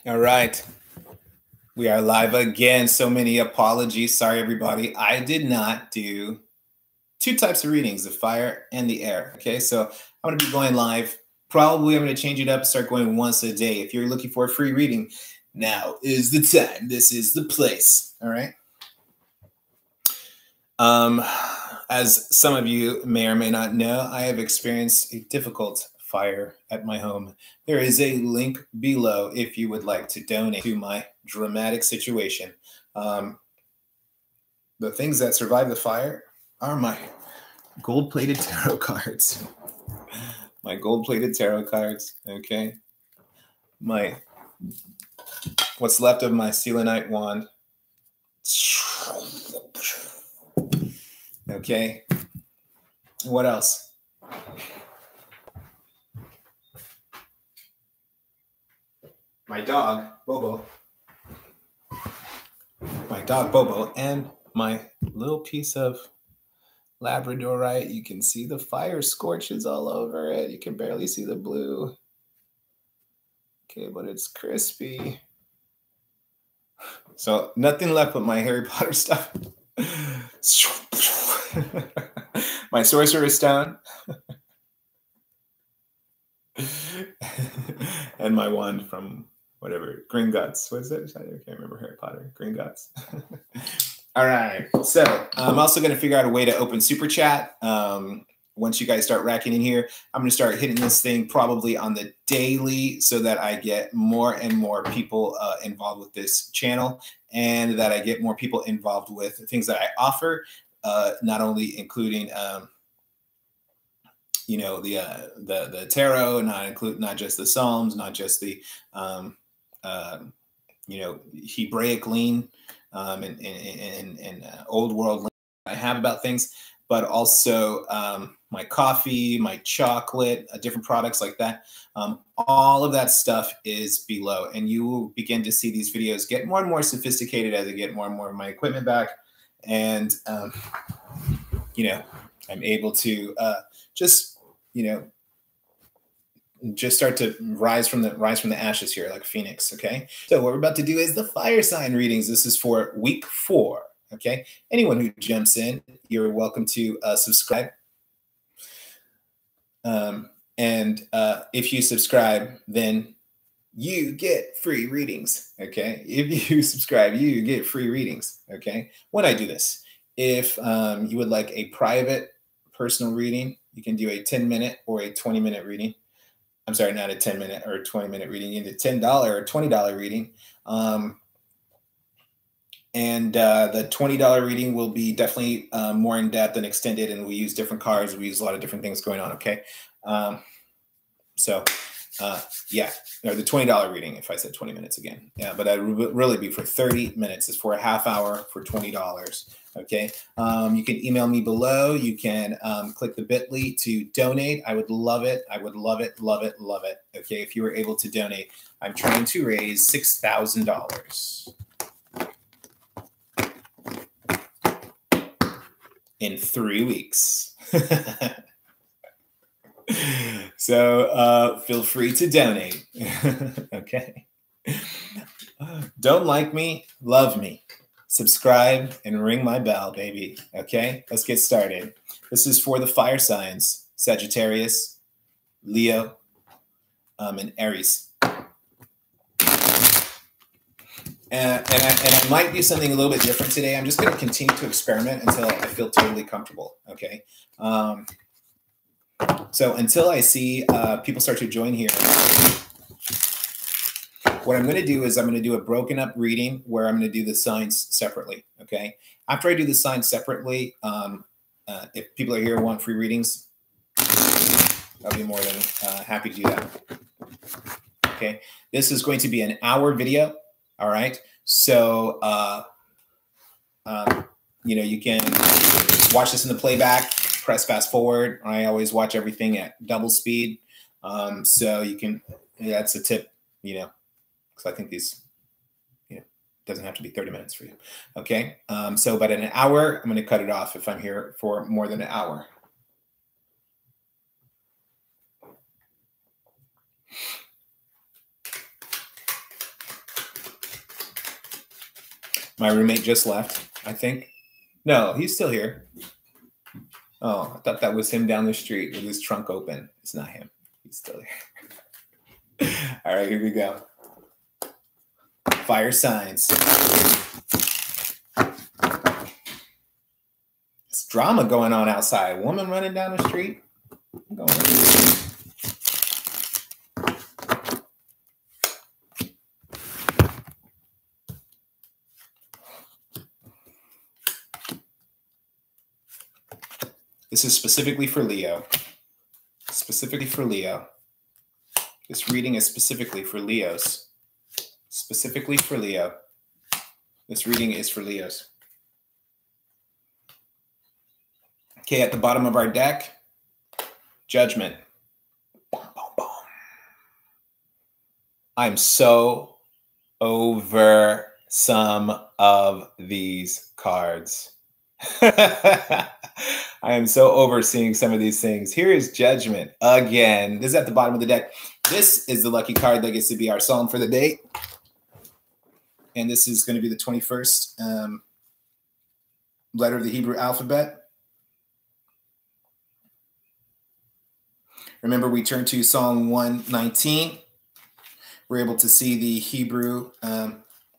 All right. We are live again. So many apologies. Sorry, everybody. I did not do two types of readings, the fire and the air. Okay, so I'm going to be going live. Probably I'm going to change it up and start going once a day. If you're looking for a free reading, now is the time. This is the place. All right. As some of you may or may not know, I have experienced a difficult fire at my home. There is a link below if you would like to donate to my dramatic situation. The things that survived the fire are my gold-plated tarot cards. My gold-plated tarot cards, okay? What's left of my selenite wand. Okay. What else? My dog, Bobo. My dog, Bobo, and my little piece of Labradorite. You can see the fire scorches all over it. You can barely see the blue. Okay, but it's crispy. So nothing left but my Harry Potter stuff. My Sorcerer's Stone. And my wand from whatever, Green Guts. What is it? I can't remember Harry Potter. Green Guts. All right. So I'm also going to figure out a way to open Super Chat. Once you guys start racking in here, I'm going to start hitting this thing probably on the daily so that I get more and more people involved with this channel and that I get more people involved with the things that I offer, not only including you know, the tarot, not just the Psalms, not just the you know, Hebraic lean and old world lean I have about things, but also my coffee, my chocolate, different products like that. All of that stuff is below, and you will begin to see these videos get more and more sophisticated as I get more and more of my equipment back, and you know, I'm able to just, you know, just start to rise from the ashes here like a phoenix. Okay, so what we're about to do is the fire sign readings. This is for week 4. Okay, anyone who jumps in, you're welcome to subscribe. And if you subscribe, then you get free readings. Okay, if you subscribe, you get free readings. Okay, when I do this, if you would like a private personal reading, you can do a 10-minute or a 20-minute reading. I'm sorry, not a 10-minute or 20-minute reading. You need a $10 or $20 reading. And the $20 reading will be definitely more in depth and extended, and we use different cards. We use a lot of different things going on. Okay. Yeah, or the $20 reading, if I said 20 minutes again. Yeah, but that would really be for 30 minutes. It's for a half hour for $20. Okay. You can email me below. You can click the bit.ly to donate. I would love it. I would love it, love it, love it. Okay. If you were able to donate, I'm trying to raise $6,000 in 3 weeks. So feel free to donate. Okay. Don't like me, love me. Subscribe and ring my bell, baby. Okay, let's get started. This is for the fire signs: Sagittarius, Leo, and Aries. And I might do something a little bit different today. I'm just going to continue to experiment until I feel totally comfortable. Okay. So until I see people start to join here, what I'm going to do is I'm going to do a broken up reading where I'm going to do the signs separately. Okay. After I do the signs separately, if people are here and want free readings, I'll be more than happy to do that. Okay. This is going to be an hour video. All right. So, you know, you can watch this in the playback, press fast forward. I always watch everything at double speed. So you can, that's a tip, you know, because I think these, you know, doesn't have to be 30 minutes for you. Okay. So, but in an hour, I'm going to cut it off if I'm here for more than an hour. My roommate just left, I think. No, he's still here. Oh, I thought that was him down the street with his trunk open. It's not him. He's still here. All right, here we go. Fire signs. It's drama going on outside. Woman running down the street. This is specifically for Leo. Specifically for Leo. This reading is specifically for Leos. Specifically for Leo. This reading is for Leos. Okay, at the bottom of our deck, Judgment. Boom, boom, boom. I'm so over some of these cards. I am so overseeing some of these things. Here is Judgment again. This is at the bottom of the deck. This is the lucky card that gets to be our psalm for the day. And this is going to be the 21st letter of the Hebrew alphabet. Remember, we turned to Psalm 119. We're able to see the Hebrew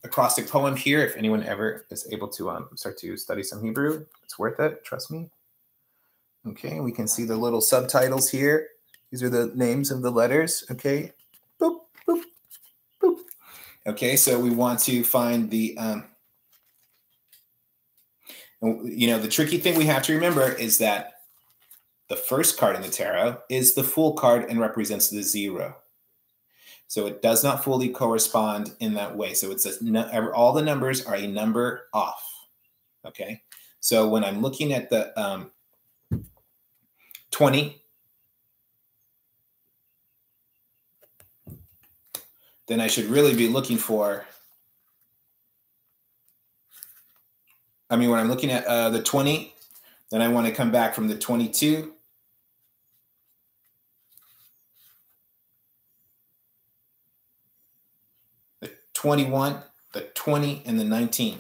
acrostic poem here. If anyone ever is able to start to study some Hebrew, it's worth it. Trust me. Okay, we can see the little subtitles here. These are the names of the letters. Okay, boop, boop, boop. Okay, so we want to find the, the tricky thing we have to remember is that the first card in the tarot is the full card and represents the 0. So it does not fully correspond in that way. So it says all the numbers are a number off. Okay, so when I'm looking at the 20, then I should really be looking for, when I'm looking at the 20, then I want to come back from the 22. The 21, the 20, and the 19.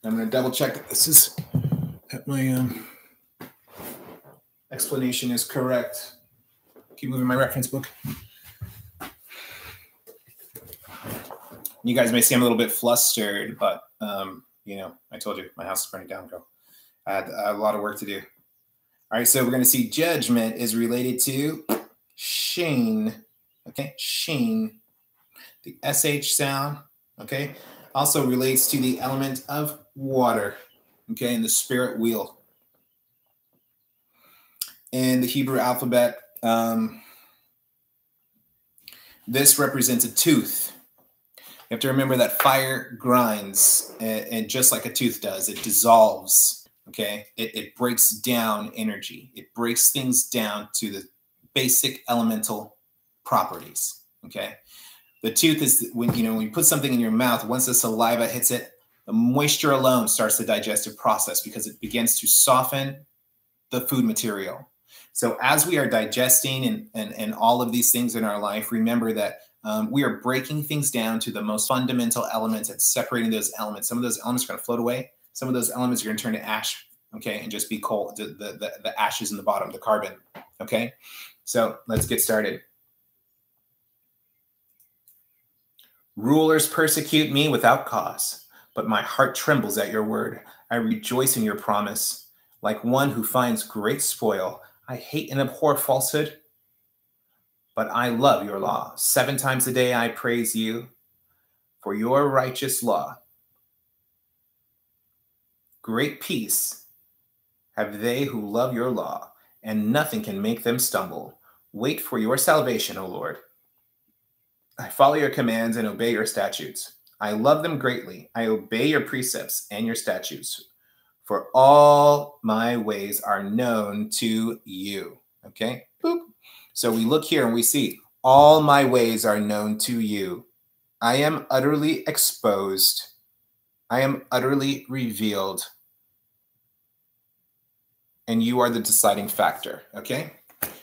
I'm going to double check that this is, that my explanation is correct. Keep moving my reference book. You guys may see I'm a little bit flustered, but, I told you my house is burning down, girl. I had a lot of work to do. All right, so we're going to see Judgment is related to Sheen. Okay, Sheen. The SH sound, okay, also relates to the element of water, okay, in the spirit wheel. In the Hebrew alphabet, this represents a tooth. You have to remember that fire grinds, and just like a tooth does, it dissolves, okay? It breaks down energy. It breaks things down to the basic elemental properties, okay? The tooth is when you put something in your mouth, once the saliva hits it, the moisture alone starts the digestive process because it begins to soften the food material. So as we are digesting and all of these things in our life, remember that we are breaking things down to the most fundamental elements and separating those elements. Some of those elements are going to float away. Some of those elements are going to turn to ash, okay, and just be coal, the ashes in the bottom, the carbon, okay? So let's get started. Rulers persecute me without cause, but my heart trembles at your word. I rejoice in your promise. Like one who finds great spoil, I hate and abhor falsehood, but I love your law. 7 times a day I praise you for your righteous law. Great peace have they who love your law, and nothing can make them stumble. Wait for your salvation, O Lord. I follow your commands and obey your statutes. I love them greatly. I obey your precepts and your statutes, for all my ways are known to you. Okay? Boop. So we look here and we see all my ways are known to you. I am utterly exposed. I am utterly revealed. And you are the deciding factor. Okay?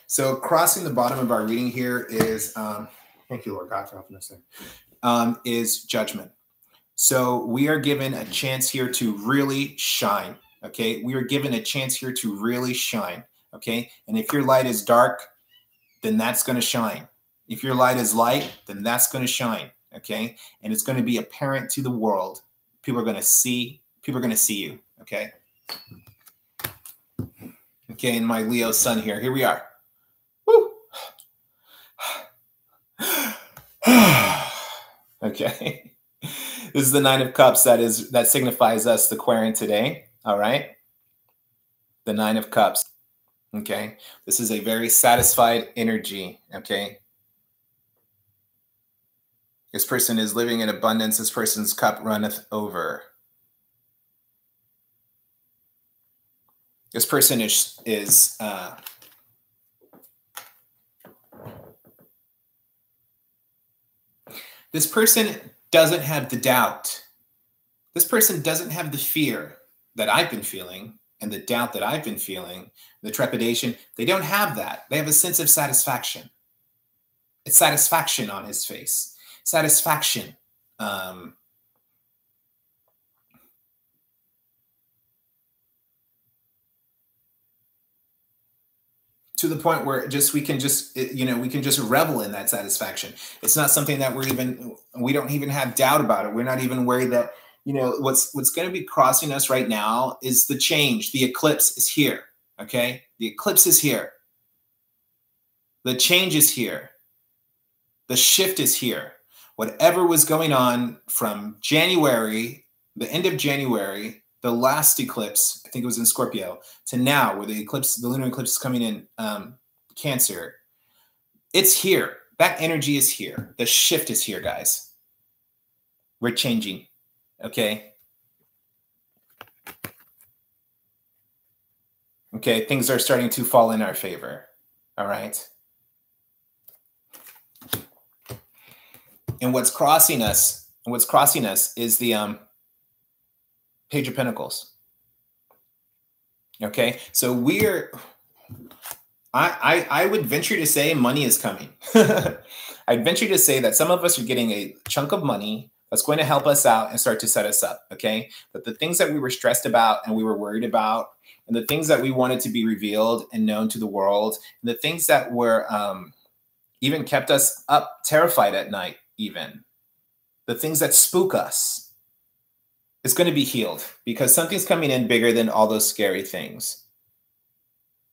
So crossing the bottom of our reading here is... thank you, Lord God, for helping us there. Is Judgment. So we are given a chance here to really shine. Okay. We are given a chance here to really shine. Okay. And if your light is dark, then that's going to shine. If your light is light, then that's going to shine. Okay. And it's going to be apparent to the world. People are going to see you. Okay. Okay. And my Leo sun here we are. Woo. Okay. This is the Nine of Cups. That signifies us, the Aquarian today. All right. The Nine of Cups. Okay. This is a very satisfied energy. Okay. This person is living in abundance. This person's cup runneth over. This person is this person doesn't have the doubt. This person doesn't have the fear that I've been feeling and the doubt that I've been feeling, the trepidation. They don't have that. They have a sense of satisfaction. It's satisfaction on his face. Satisfaction. To the point where we can just revel in that satisfaction. It's not something that we don't even have doubt about it. We're not even worried that, what's going to be crossing us right now is the change. The eclipse is here. Okay. The eclipse is here. The change is here. The shift is here. Whatever was going on from January, the end of January, the last eclipse, I think it was in Scorpio, to now, where the lunar eclipse is coming in Cancer, it's here. That energy is here. The shift is here, guys. We're changing, okay? Okay, things are starting to fall in our favor, all right? And what's crossing us is the Page of Pentacles. Okay, so I would venture to say money is coming. I'd venture to say that some of us are getting a chunk of money that's going to help us out and start to set us up. Okay, that the things that we were stressed about and we were worried about, and the things that we wanted to be revealed and known to the world, and the things that were even kept us up terrified at night, even the things that spook us, it's going to be healed because something's coming in bigger than all those scary things.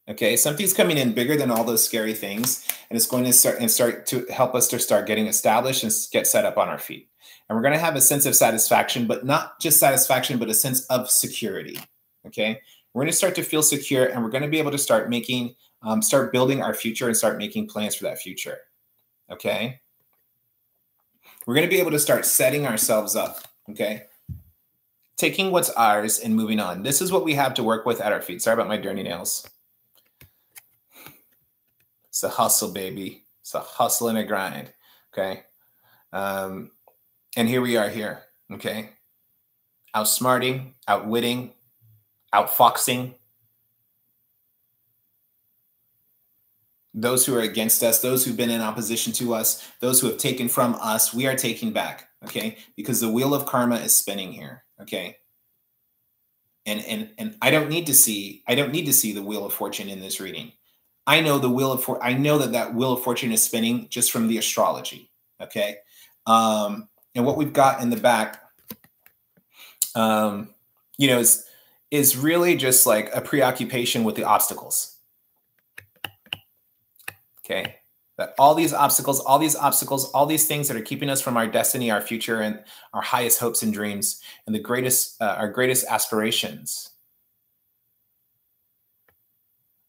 Okay, something's coming in bigger than all those scary things, and it's going to start to help us to start getting established and get set up on our feet. And we're going to have a sense of satisfaction, but not just satisfaction, but a sense of security. Okay, we're going to start to feel secure, and we're going to be able to start building our future and start making plans for that future. Okay, we're going to be able to start setting ourselves up. Okay. Taking what's ours and moving on. This is what we have to work with at our feet. Sorry about my dirty nails. It's a hustle, baby. It's a hustle and a grind. Okay. And here we are here. Okay. Outsmarting, outwitting, outfoxing those who are against us, those who've been in opposition to us, those who have taken from us, we are taking back. Okay. Because the wheel of karma is spinning here. Okay. And I don't need to see the Wheel of Fortune in this reading. I know that Wheel of Fortune is spinning just from the astrology. Okay. And what we've got in the back, is really just like a preoccupation with the obstacles. Okay. That all these obstacles, all these things that are keeping us from our destiny, our future, and our highest hopes and dreams, and our greatest aspirations,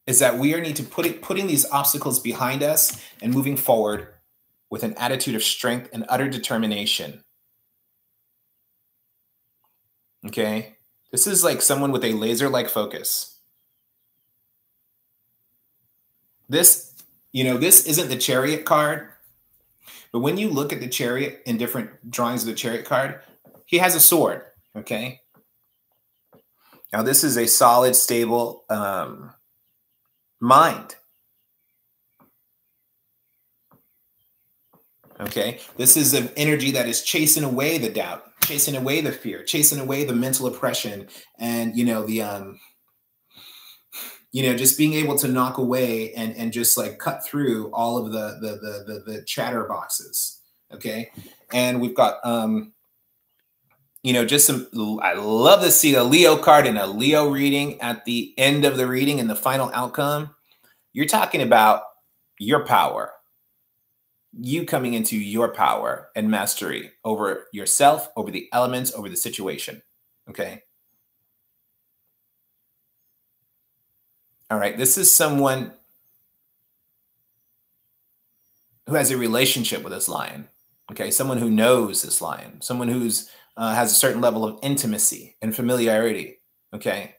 is that we need to putting these obstacles behind us and moving forward with an attitude of strength and utter determination. Okay, this is like someone with a laser-like focus. This isn't the Chariot card, but when you look at the Chariot in different drawings of the Chariot card, he has a sword, okay? Now, this is a solid, stable mind, Okay, this is an energy that is chasing away the doubt, chasing away the fear, chasing away the mental oppression, and just being able to knock away and just like cut through all of the chatter boxes. Okay, and we've got just some. I love to see a Leo card in a Leo reading at the end of the reading and the final outcome. You're talking about your power. You coming into your power and mastery over yourself, over the elements, over the situation. Okay. All right. This is someone who has a relationship with this lion. Okay. Someone who knows this lion, someone who's has a certain level of intimacy and familiarity. Okay.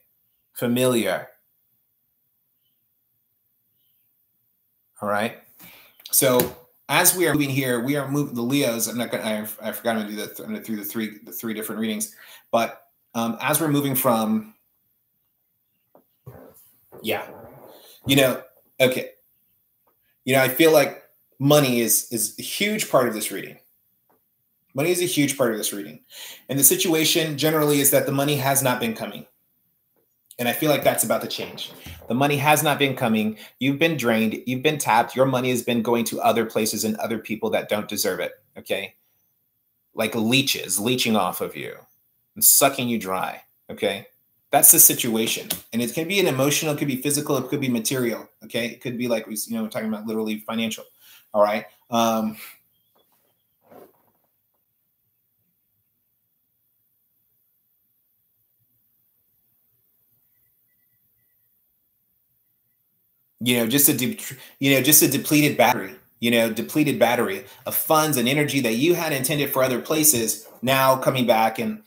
Familiar. All right. So as we are moving here, we are moving the Leos. I'm not going to, I forgot to do that. I'm going to do the three different readings, but as we're moving from, okay. I feel like money is a huge part of this reading. Money is a huge part of this reading. And the situation generally is that the money has not been coming. And I feel like that's about to change. The money has not been coming. You've been drained. You've been tapped. Your money has been going to other places and other people that don't deserve it. Okay. Like leeches leeching off of you and sucking you dry. Okay. That's the situation. And it can be an emotional, it could be physical, it could be material. Okay. It could be like, we're talking about literally financial. All right. Just a depleted battery, depleted battery of funds and energy that you had intended for other places now coming back and,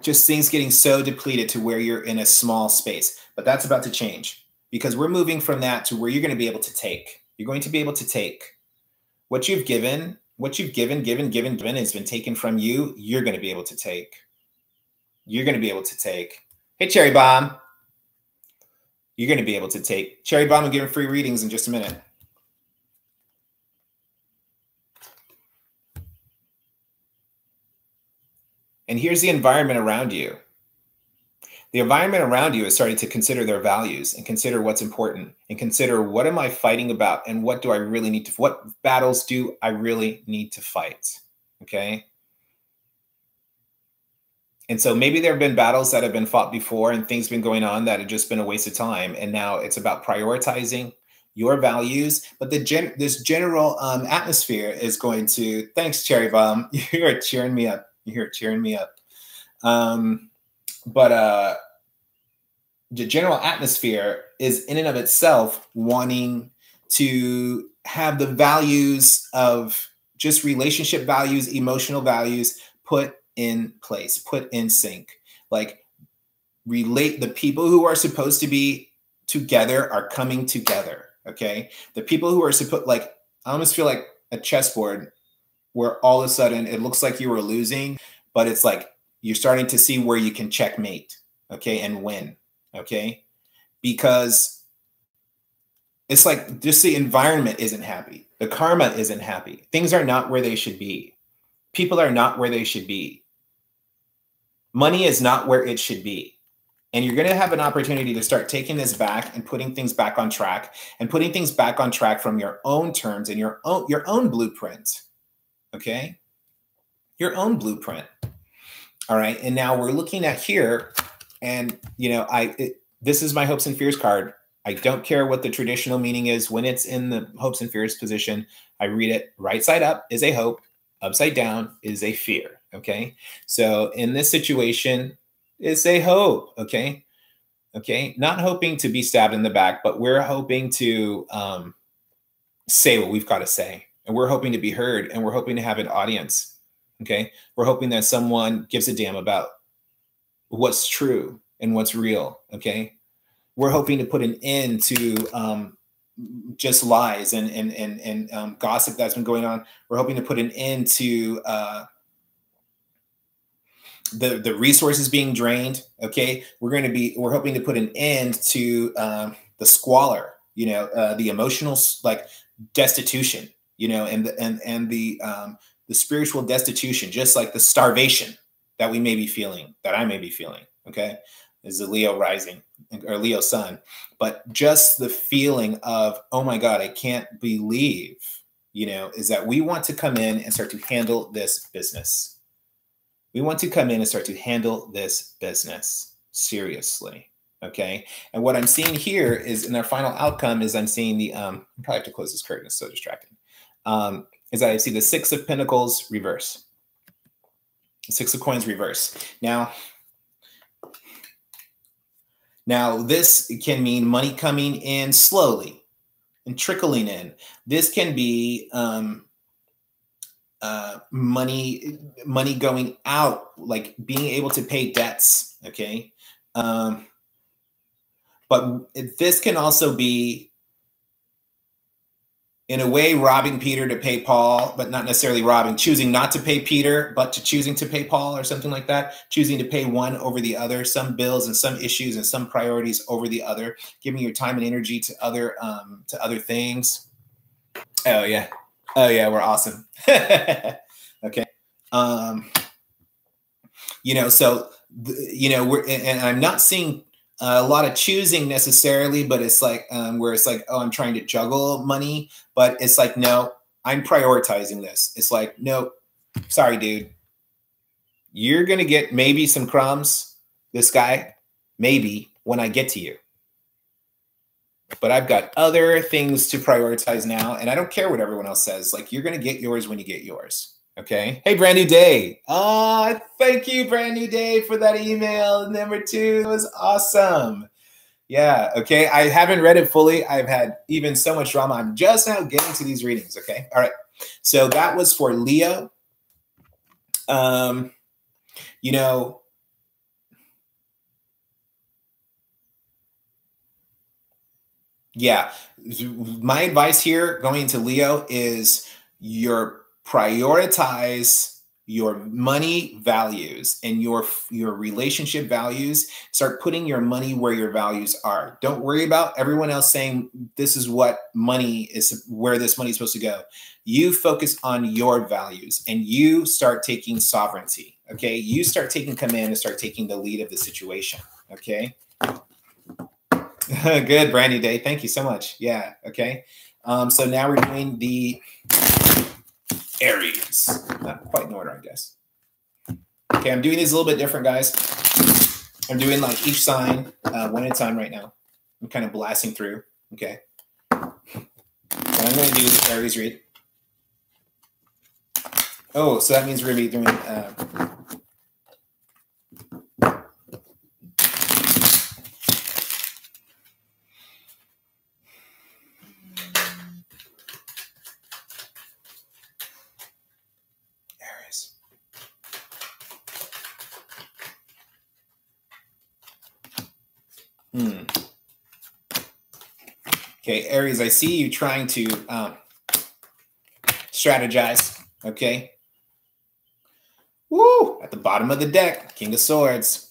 just things getting so depleted to where you're in a small space. But that's about to change because we're moving from that to where you're going to be able to take. You're going to be able to take what you've given, has been taken from you. You're going to be able to take. You're going to be able to take. Hey, Cherry Bomb. You're going to be able to take. Cherry Bomb will give free readings in just a minute. And here's the environment around you. The environment around you is starting to consider their values and consider what's important and consider what am I fighting about and what do I really need to, what battles do I really need to fight? Okay. And so maybe there have been battles that have been fought before and things been going on that have just been a waste of time. And now it's about prioritizing your values. But this general atmosphere is going to, thanks, Cherry Bomb. You're cheering me up. You're cheering me up. But the general atmosphere is in and of itself wanting to have the values of just relationship values, emotional values put in place, put in sync. Like relate, the people who are supposed to be together are coming together. Okay. The people who are supposed, like, I almost feel like a chessboard where all of a sudden it looks like you were losing, but it's like you're starting to see where you can checkmate. Okay. And win. Okay. Because it's like just the environment isn't happy. The karma isn't happy. Things are not where they should be. People are not where they should be. Money is not where it should be. And you're going to have an opportunity to start taking this back and putting things back on track and putting things back on track from your own terms and your own blueprint. Okay. Your own blueprint. All right. And now we're looking at here and, this is my hopes and fears card. I don't care what the traditional meaning is. When it's in the hopes and fears position, I read it right side up is a hope, upside down is a fear. Okay. So in this situation, it's a hope. Okay. Okay. Not hoping to be stabbed in the back, but we're hoping to say what we've got to say. And we're hoping to be heard and we're hoping to have an audience. Okay. We're hoping that someone gives a damn about what's true and what's real. Okay. We're hoping to put an end to just lies and gossip that's been going on. We're hoping to put an end to the resources being drained. Okay, we're hoping to put an end to the squalor, the emotional like destitution, and the spiritual destitution, just like the starvation that we may be feeling, that I may be feeling. Okay, is the Leo rising or Leo sun, but just the feeling of, oh my God, I can't believe, is that we want to come in and start to handle this business. We want to come in and start to handle this business seriously. Okay. And what I'm seeing here is, in our final outcome, is I'm seeing the, I probably have to close this curtain, it's so distracting. Is I see the Six of Pentacles reverse. Six of Coins reverse. Now this can mean money coming in slowly and trickling in. This can be money going out, like being able to pay debts. Okay. But this can also be, in a way, robbing Peter to pay Paul, but not necessarily robbing, choosing not to pay Peter, but choosing to pay Paul, or something like that, choosing to pay one over the other, some bills and some issues and some priorities over the other, giving your time and energy to other things. Oh yeah. We're awesome. Okay. So, and I'm not seeing a lot of choosing necessarily, but it's like, where it's like, oh, I'm trying to juggle money, but it's like, no, I'm prioritizing this. It's like, no, sorry, dude. You're going to get maybe some crumbs, this guy, maybe, when I get to you. But I've got other things to prioritize now, and I don't care what everyone else says. Like, you're going to get yours when you get yours. Okay. Hey, Brand New Day. Thank you, Brand New Day, for that email. Number 2 was awesome. Yeah. Okay. I haven't read it fully. I've had even so much drama. I'm just now getting to these readings. Okay. All right. So that was for Leo. Yeah. My advice here going into Leo is prioritize your money values and your relationship values. Start putting your money where your values are. Don't worry about everyone else saying this is what money is, where this money is supposed to go. You focus on your values and you start taking sovereignty. Okay. You start taking command and start taking the lead of the situation. Okay. Good, Brand New Day. Thank you so much. Yeah. Okay. So now we're doing the Aries. Not quite in order, I guess. Okay, I'm doing these a little bit different, guys. I'm doing like each sign one at a time right now. I'm kind of blasting through. Okay. What I'm going to do is Aries read. Oh, so that means we're going to be doing Okay, Aries, I see you trying to strategize. Okay. Woo! At the bottom of the deck, King of Swords,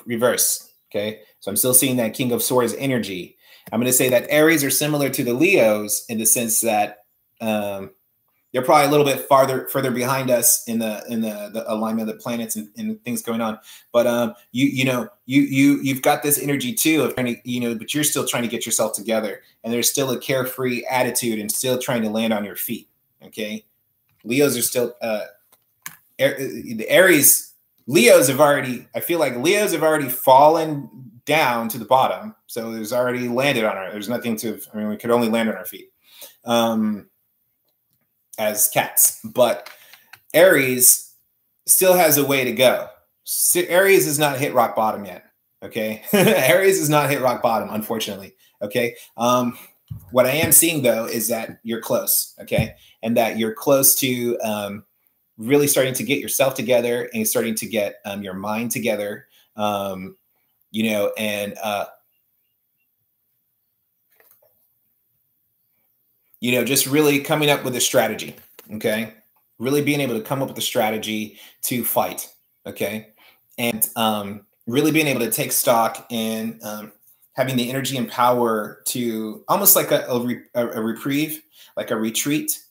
reverse. Okay, so I'm still seeing that King of Swords energy. I'm going to say that Aries are similar to the Leos in the sense that they're probably a little bit further behind us in the alignment of the planets and things going on. But you've got this energy too of trying to, but you're still trying to get yourself together, and there's still a carefree attitude and still trying to land on your feet. Okay, Leos are still the Aries. Leos have already. I feel like Leos have already fallen down to the bottom, so there's already landed on our. There's nothing to. I mean, we could only land on our feet. As cats, but Aries still has a way to go. Aries has not hit rock bottom yet. Okay. Aries has not hit rock bottom, unfortunately. Okay. What I am seeing though is that you're close. Okay. And that you're close to really starting to get yourself together and starting to get your mind together. Just really coming up with a strategy, okay? Really being able to come up with a strategy to fight, okay? and really being able to take stock and having the energy and power to almost like a reprieve, like a retreat,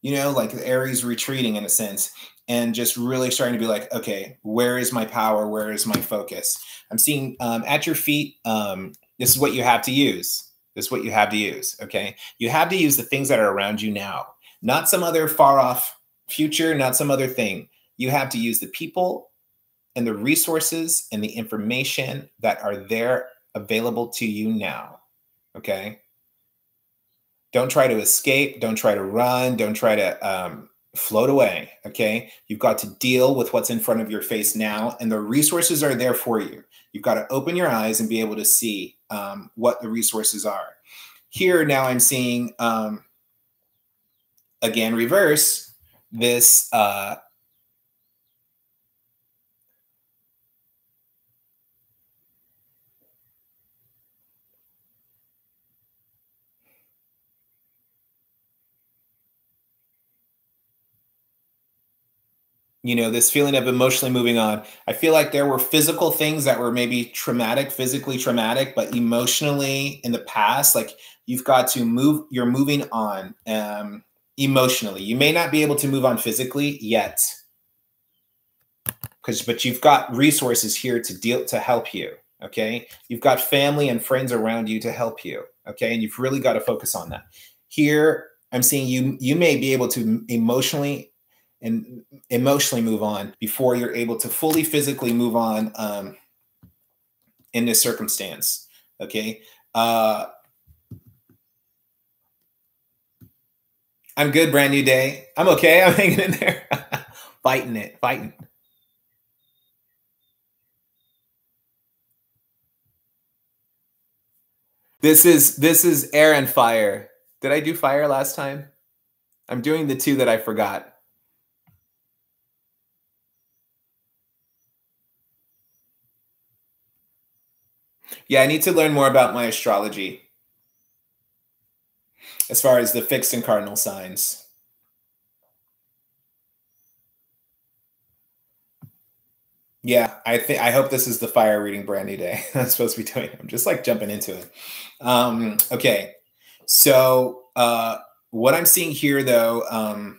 you know, like the Aries retreating in a sense, and just really starting to be like, okay, where is my power? Where is my focus? I'm seeing at your feet, this is what you have to use. This is what you have to use, okay? You have to use the things that are around you now, not some other far off future, not some other thing. You have to use the people and the resources and the information that are there available to you now, okay? Don't try to escape. Don't try to run. Don't try to float away. Okay. You've got to deal with what's in front of your face now, and the resources are there for you. You've got to open your eyes and be able to see what the resources are. Here now I'm seeing, again, reverse this you know, this feeling of emotionally moving on. I feel like there were physical things that were maybe traumatic, physically traumatic, but emotionally in the past, like you've got to move, you're moving on emotionally. You may not be able to move on physically yet, but you've got resources here to help you. Okay. You've got family and friends around you to help you. Okay. And you've really got to focus on that. Here, I'm seeing you may be able to emotionally move on before you're able to fully physically move on in this circumstance. Okay. I'm good. Brand new day. I'm okay. I'm hanging in there. Fighting. This is air and fire. Did I do fire last time? I'm doing the two that I forgot. Yeah, I need to learn more about my astrology as far as the fixed and cardinal signs. Yeah, I hope this is the fire reading brand new day. I'm supposed to be doing. I'm just like jumping into it. Okay, so what I'm seeing here though,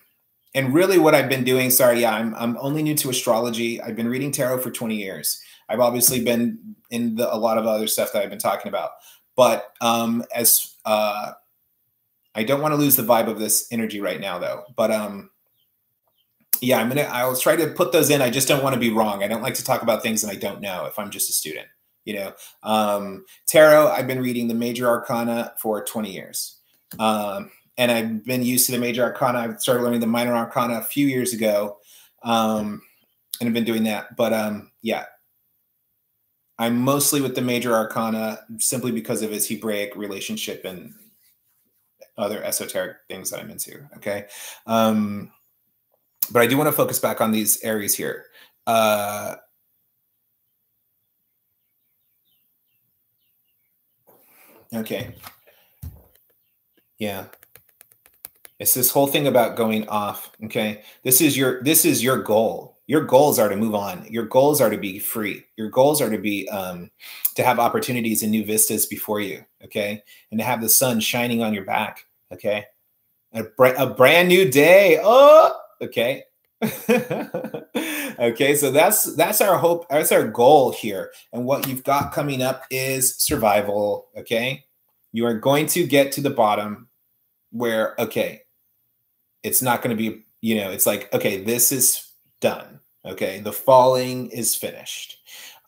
and really what I've been doing. Sorry, yeah, I'm only new to astrology. I've been reading tarot for 20 years. I've obviously been in a lot of other stuff that I've been talking about, but as I don't want to lose the vibe of this energy right now though. But yeah, I'll try to put those in. I just don't want to be wrong. I don't like to talk about things that I don't know if I'm just a student, you know. Tarot, I've been reading the major arcana for 20 years. And I've been used to the major arcana. I started learning the minor arcana a few years ago. And I've been doing that. But yeah, I'm mostly with the major arcana simply because of its Hebraic relationship and other esoteric things that I'm into. Okay. But I do want to focus back on these Aries here. Okay. Yeah. It's this whole thing about going off. Okay. This is your goal. Your goals are to move on. Your goals are to be free. Your goals are to be to have opportunities and new vistas before you. Okay. And to have the sun shining on your back. Okay. A brand new day. Oh, okay. Okay, so that's our hope, that's our goal here. And what you've got coming up is survival. Okay, you are going to get to the bottom where, okay, it's not going to be, you know, it's like, okay, this is done. Okay, the falling is finished.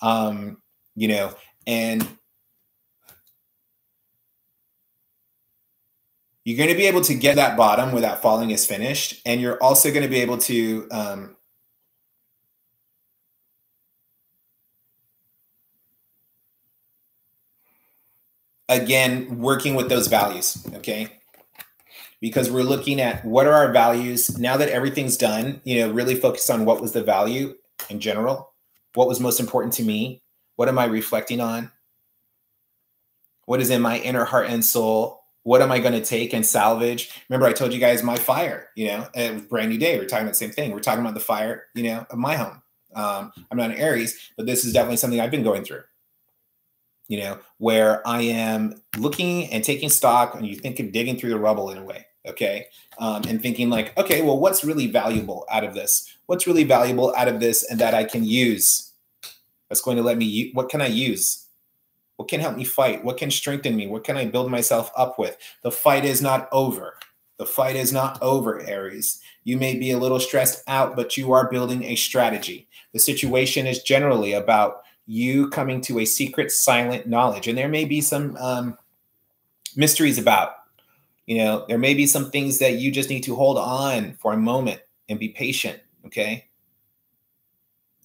You know, and you're going to be able to get that bottom where that falling is finished, and you're also going to be able to again, working with those values, okay? Because we're looking at what are our values now that everything's done, you know, really focus on what was the value in general, what was most important to me, what am I reflecting on, what is in my inner heart and soul, what am I going to take and salvage? Remember, I told you guys my fire, you know, brand new day. We're talking about the same thing. We're talking about the fire, you know, of my home. I'm not an Aries, but this is definitely something I've been going through, you know, where I am looking and taking stock, and you think of digging through the rubble in a way, okay? And thinking like, okay, well, what's really valuable out of this? What's really valuable out of this and that I can use? That's going to let me, what can I use? What can help me fight? What can strengthen me? What can I build myself up with? The fight is not over. The fight is not over, Aries. You may be a little stressed out, but you are building a strategy. The situation is generally about you coming to a secret, silent knowledge. And there may be some mysteries about, you know, there may be some things that you just need to hold on for a moment and be patient, okay?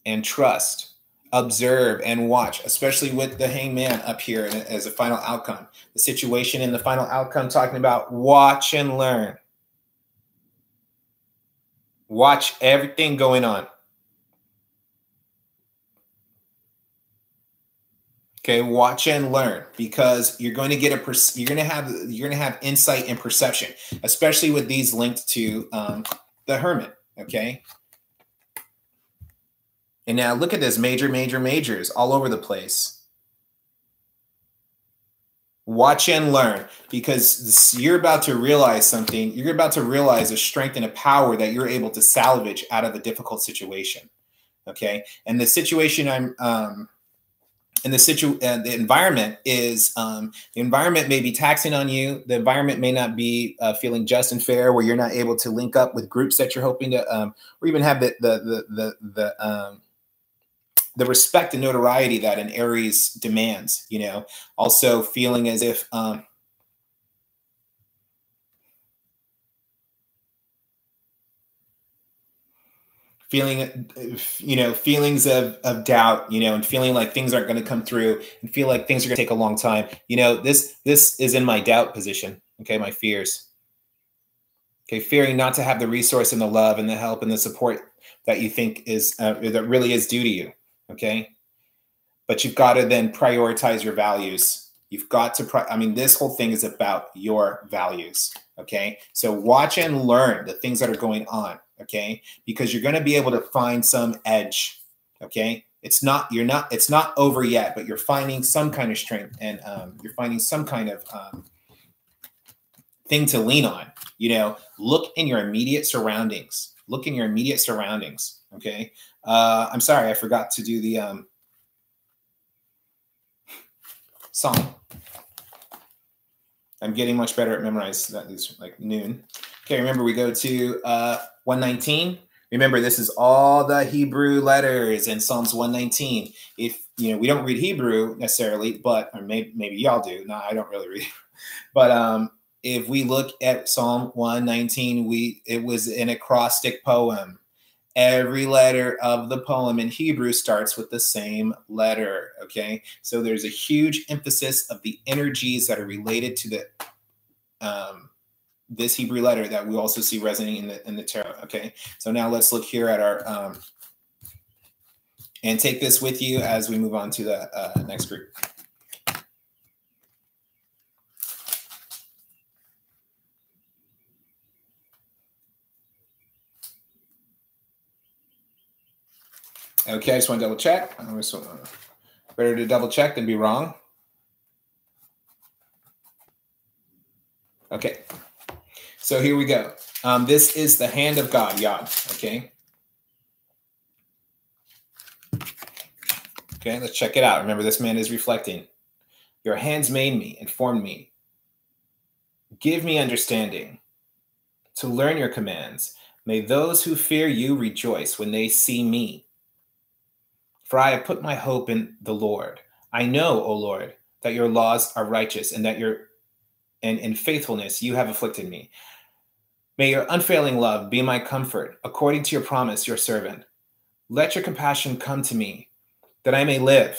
And trust. Observe and watch, especially with the hangman up here as a final outcome. The situation in the final outcome talking about watch and learn. Watch everything going on. Okay, watch and learn, because you're going to get you're going to have insight and perception, especially with these linked to the Hermit. Okay. And now look at this, majors all over the place. Watch and learn, because you're about to realize something. You're about to realize a strength and a power that you're able to salvage out of a difficult situation. Okay. And the situation the environment is, the environment may be taxing on you. The environment may not be feeling just and fair, where you're not able to link up with groups that you're hoping to, or even have the respect and notoriety that an Aries demands, you know. Also feeling as if, feelings of doubt, you know, and feeling like things aren't going to come through, and feel like things are going to take a long time. You know, this is in my doubt position. Okay. My fears. Okay. Fearing not to have the resource and the love and the help and the support that you think is, that really is due to you. Okay. But you've got to then prioritize your values. You've got to, this whole thing is about your values. Okay. So watch and learn the things that are going on. Okay. Because you're going to be able to find some edge. Okay. It's not over yet, but you're finding some kind of strength, and you're finding some kind of thing to lean on. You know, look in your immediate surroundings. Look in your immediate surroundings. Okay. I'm sorry, I forgot to do the song. I'm getting much better at memorizing. That is like noon. Okay, remember we go to 119. Remember, this is all the Hebrew letters in Psalms 119. If you know, we don't read Hebrew necessarily, but or maybe y'all do. No, I don't really read. But if we look at Psalm 119, it was an acrostic poem. Every letter of the poem in Hebrew starts with the same letter, okay? So there's a huge emphasis of the energies that are related to the this Hebrew letter that we also see resonating in the tarot, okay? So now let's look here at our, and take this with you as we move on to the next group. Okay, I just want to double check. Better to double check than be wrong. Okay, so here we go. This is the hand of God, Yod, okay? Okay, let's check it out. Remember, this man is reflecting. Your hands made me and formed me. Give me understanding to learn your commands. May those who fear you rejoice when they see me. For I have put my hope in the Lord. I know, O Lord, that your laws are righteous, and that in faithfulness you have afflicted me. May your unfailing love be my comfort, according to your promise, your servant. Let your compassion come to me, that I may live.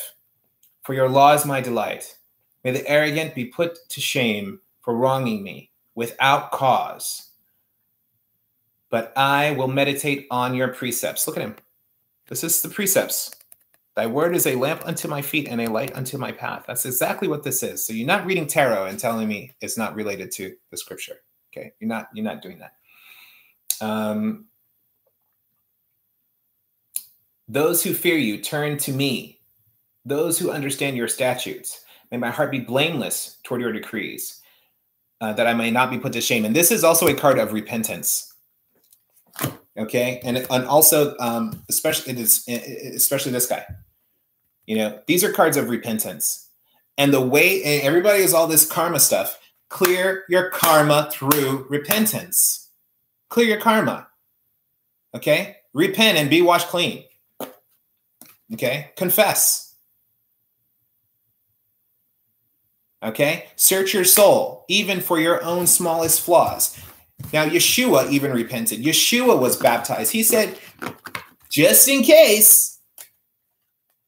For your law is my delight. May the arrogant be put to shame for wronging me without cause. But I will meditate on your precepts. Look at him. This is the precepts. Thy word is a lamp unto my feet and a light unto my path. That's exactly what this is. So you're not reading tarot and telling me it's not related to the scripture. Okay, you're not doing that. Those who fear you turn to me. Those who understand your statutes. May my heart be blameless toward your decrees, that I may not be put to shame. And this is also a card of repentance. Okay, and also especially this guy. You know, these are cards of repentance. And the way, and everybody is all this karma stuff. Clear your karma through repentance. Clear your karma. Okay? Repent and be washed clean. Okay? Confess. Okay? Search your soul, even for your own smallest flaws. Now, Yeshua even repented. Yeshua was baptized. He said, just in case,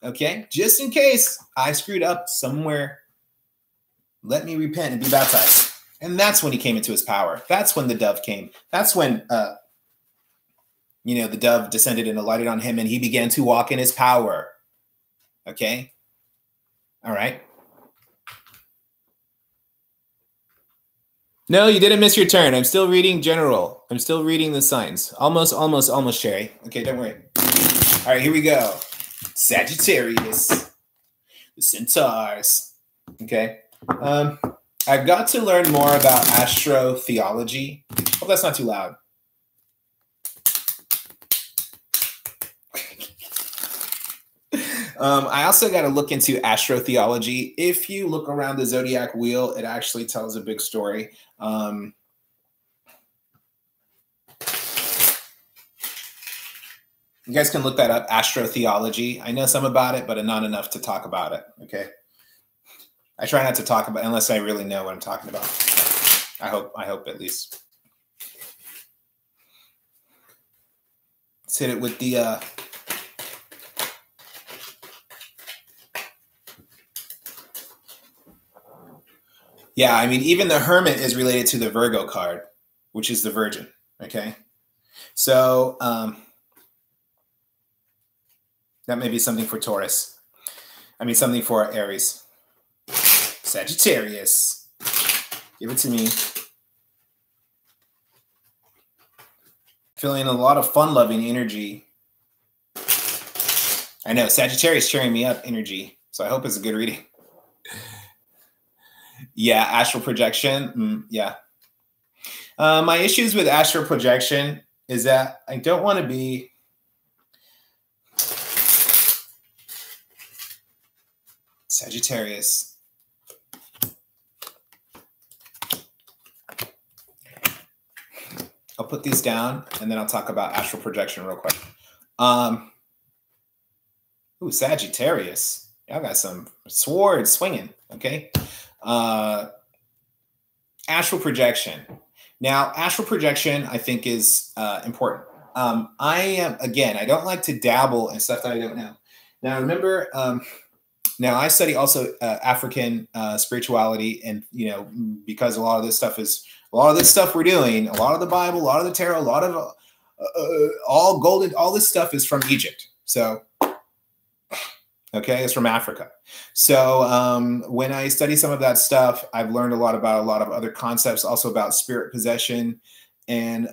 okay, just in case I screwed up somewhere, let me repent and be baptized. And that's when he came into his power. That's when the dove came. That's when, the dove descended and alighted on him, and he began to walk in his power. Okay? All right. No, you didn't miss your turn. I'm still reading general. I'm still reading the signs. Almost, Sherry. Okay, don't worry. All right, here we go. Sagittarius. The centaurs. Okay. I've got to learn more about astrotheology. Hope that's not too loud. I also got to look into astrotheology. If you look around the zodiac wheel, it actually tells a big story. You guys can look that up, astrotheology. I know some about it, but not enough to talk about it, okay? I try not to talk about it unless I really know what I'm talking about. I hope at least. Let's hit it with the... Yeah, I mean, even the Hermit is related to the Virgo card, which is the Virgin, okay? So that may be something for Taurus. I mean, something for Aries. Sagittarius. Give it to me. Feeling a lot of fun-loving energy. I know, Sagittarius cheering me up energy, so I hope it's a good reading. Yeah, astral projection. Yeah. My issues with astral projection is that I don't want to be Sagittarius. I'll put these down and then I'll talk about astral projection real quick. Ooh, Sagittarius. Y'all got some swords swinging, okay? Astral projection. Now, astral projection, I think, is important. I don't like to dabble in stuff that I don't know. Now, remember, now I study also African spirituality, and because a lot of this stuff we're doing, a lot of the Bible, a lot of the tarot, a lot of all this stuff is from Egypt. So, okay, it's from Africa. So when I study some of that stuff, I've learned a lot about a lot of other concepts, also about spirit possession and,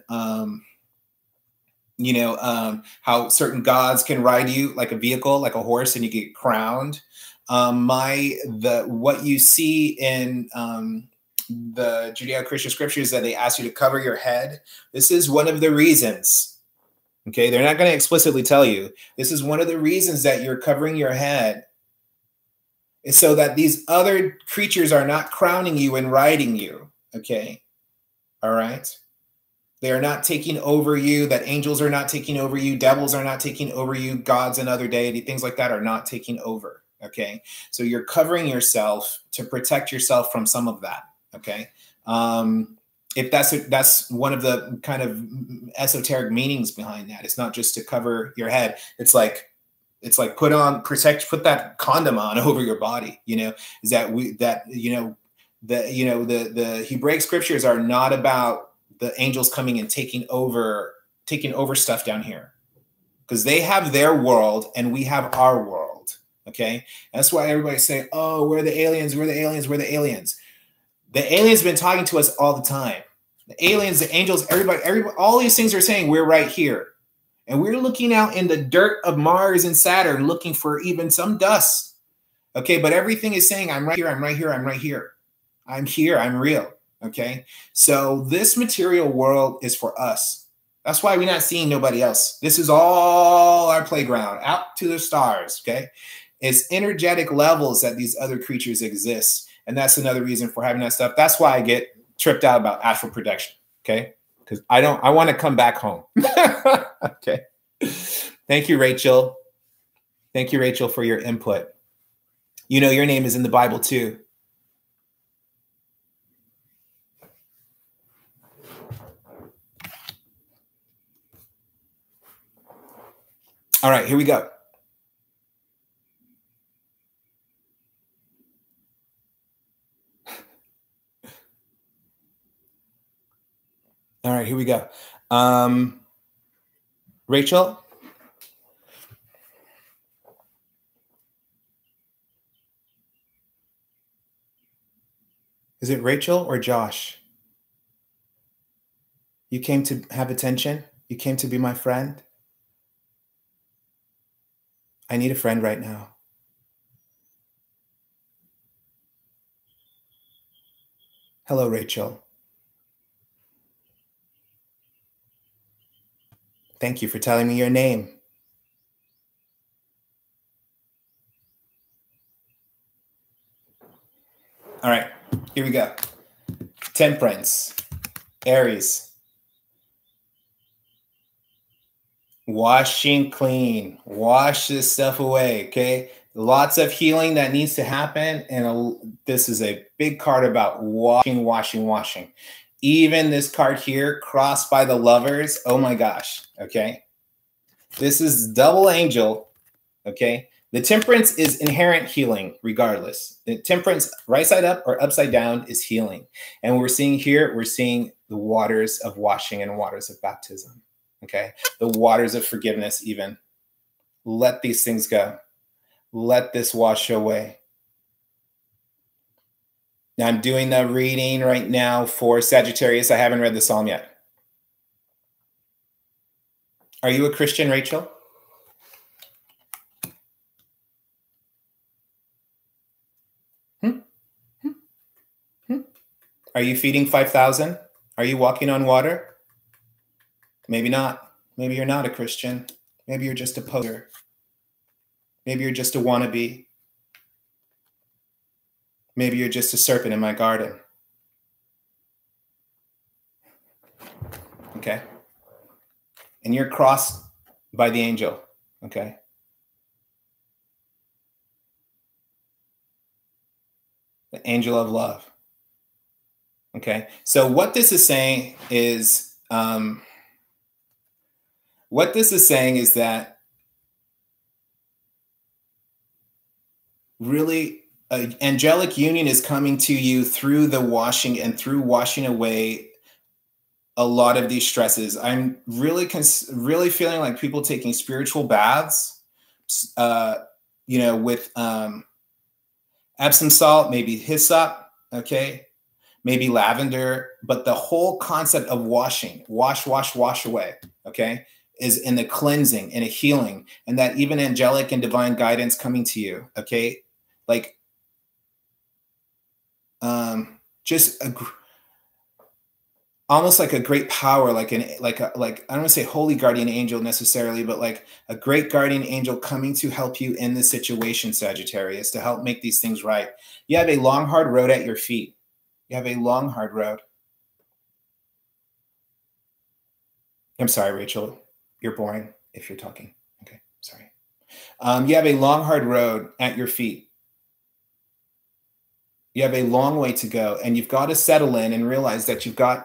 how certain gods can ride you like a vehicle, like a horse, and you get crowned. What you see in the Judeo-Christian scriptures that they ask you to cover your head. This is one of the reasons. Okay, they're not going to explicitly tell you. This is one of the reasons that you're covering your head, is so that these other creatures are not crowning you and riding you. Okay, all right. They are not taking over you. That angels are not taking over you. Devils are not taking over you. Gods and other deity, things like that, are not taking over. Okay, so you're covering yourself to protect yourself from some of that. Okay. If that's one of the kind of esoteric meanings behind that. It's not just to cover your head. It's like put that condom on over your body. Is that the Hebraic scriptures are not about the angels coming and taking over stuff down here, because they have their world and we have our world. Okay. That's why everybody's saying, oh, we're the aliens, we're the aliens, we're the aliens. The aliens have been talking to us all the time. The aliens, the angels, everybody, all these things are saying we're right here. And we're looking out in the dirt of Mars and Saturn looking for even some dust. Okay, but everything is saying, I'm right here, I'm right here, I'm right here. I'm here, I'm real. Okay, so this material world is for us. That's why we're not seeing nobody else. This is all our playground, out to the stars. Okay, it's energetic levels that these other creatures exist. And that's another reason for having that stuff. That's why I get tripped out about astral projection. Okay, because I want to come back home. Okay. Thank you, Rachel. Thank you, Rachel, for your input. You know, your name is in the Bible too. All right, here we go. All right, here we go. Rachel? Is it Rachel or Josh? You came to have attention? You came to be my friend? I need a friend right now. Hello, Rachel. Thank you for telling me your name. All right, here we go. Temperance, Aries. Washing clean. Wash this stuff away, okay? Lots of healing that needs to happen. And this is a big card about washing, washing, washing. Even this card here, crossed by the lovers. Oh my gosh, okay? This is double angel, okay? The temperance is inherent healing regardless. The temperance, right side up or upside down, is healing. And we're seeing here, we're seeing the waters of washing and waters of baptism, okay? The waters of forgiveness even. Let these things go. Let this wash away. Now I'm doing the reading right now for Sagittarius. I haven't read the Psalm yet. Are you a Christian, Rachel? Are you feeding 5,000? Are you walking on water? Maybe not. Maybe you're not a Christian. Maybe you're just a poser. Maybe you're just a wannabe. Maybe you're just a serpent in my garden. Okay? And you're crossed by the angel. Okay? The angel of love. Okay? So what this is saying is, that really angelic union is coming to you through the washing and through washing away a lot of these stresses. I'm really feeling like people taking spiritual baths, with Epsom salt, maybe hyssop, okay, maybe lavender, but the whole concept of washing, wash away, okay, is in the cleansing and a healing, and that even angelic and divine guidance coming to you, okay, like just almost like a great power, like I don't want to say holy guardian angel necessarily, but like a great guardian angel coming to help you in this situation, Sagittarius, to help make these things right. You have a long, hard road at your feet. You have a long, hard road. I'm sorry, Rachel. You're boring if you're talking. Okay, sorry. You have a long, hard road at your feet. You have a long way to go, and you've got to settle in and realize that you kind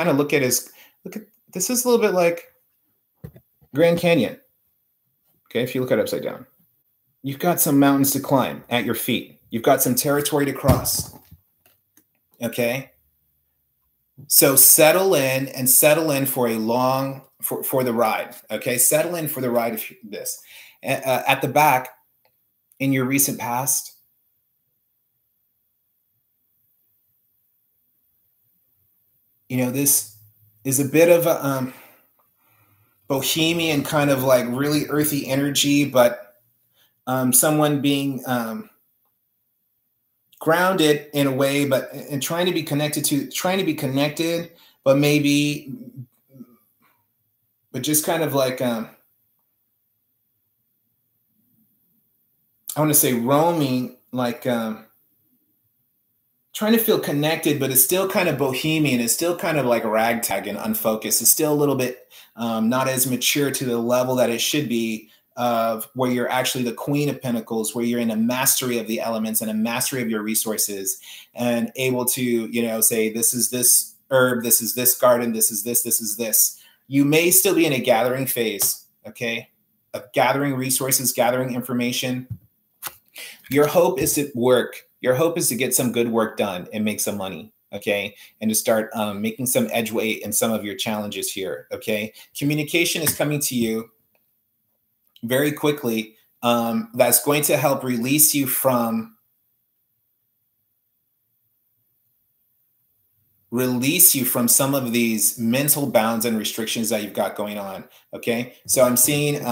of look at this is a little bit like Grand Canyon. Okay, if you look at it upside down, you've got some mountains to climb at your feet. You've got some territory to cross. Okay, so settle in for a long for the ride. Okay, settle in for the ride of this. At the back, in your recent past, this is a bit of a bohemian kind of like really earthy energy, but someone being grounded in a way, but and trying to be connected, but maybe, but just kind of like, I want to say roaming, like trying to feel connected, but it's still kind of bohemian. It's still kind of like ragtag and unfocused. It's still a little bit not as mature to the level that it should be, of where you're actually the Queen of Pentacles, where you're in a mastery of the elements and a mastery of your resources, and able to, you know, say, this is this herb, this is this garden, this is this, this is this. You may still be in a gathering phase, okay, of gathering resources, gathering information. Your hope is to work. Your hope is to get some good work done and make some money, okay, and to start making some edge weight in some of your challenges here, okay. Communication is coming to you very quickly, that's going to help release you from some of these mental bounds and restrictions that you've got going on, okay. So I'm seeing,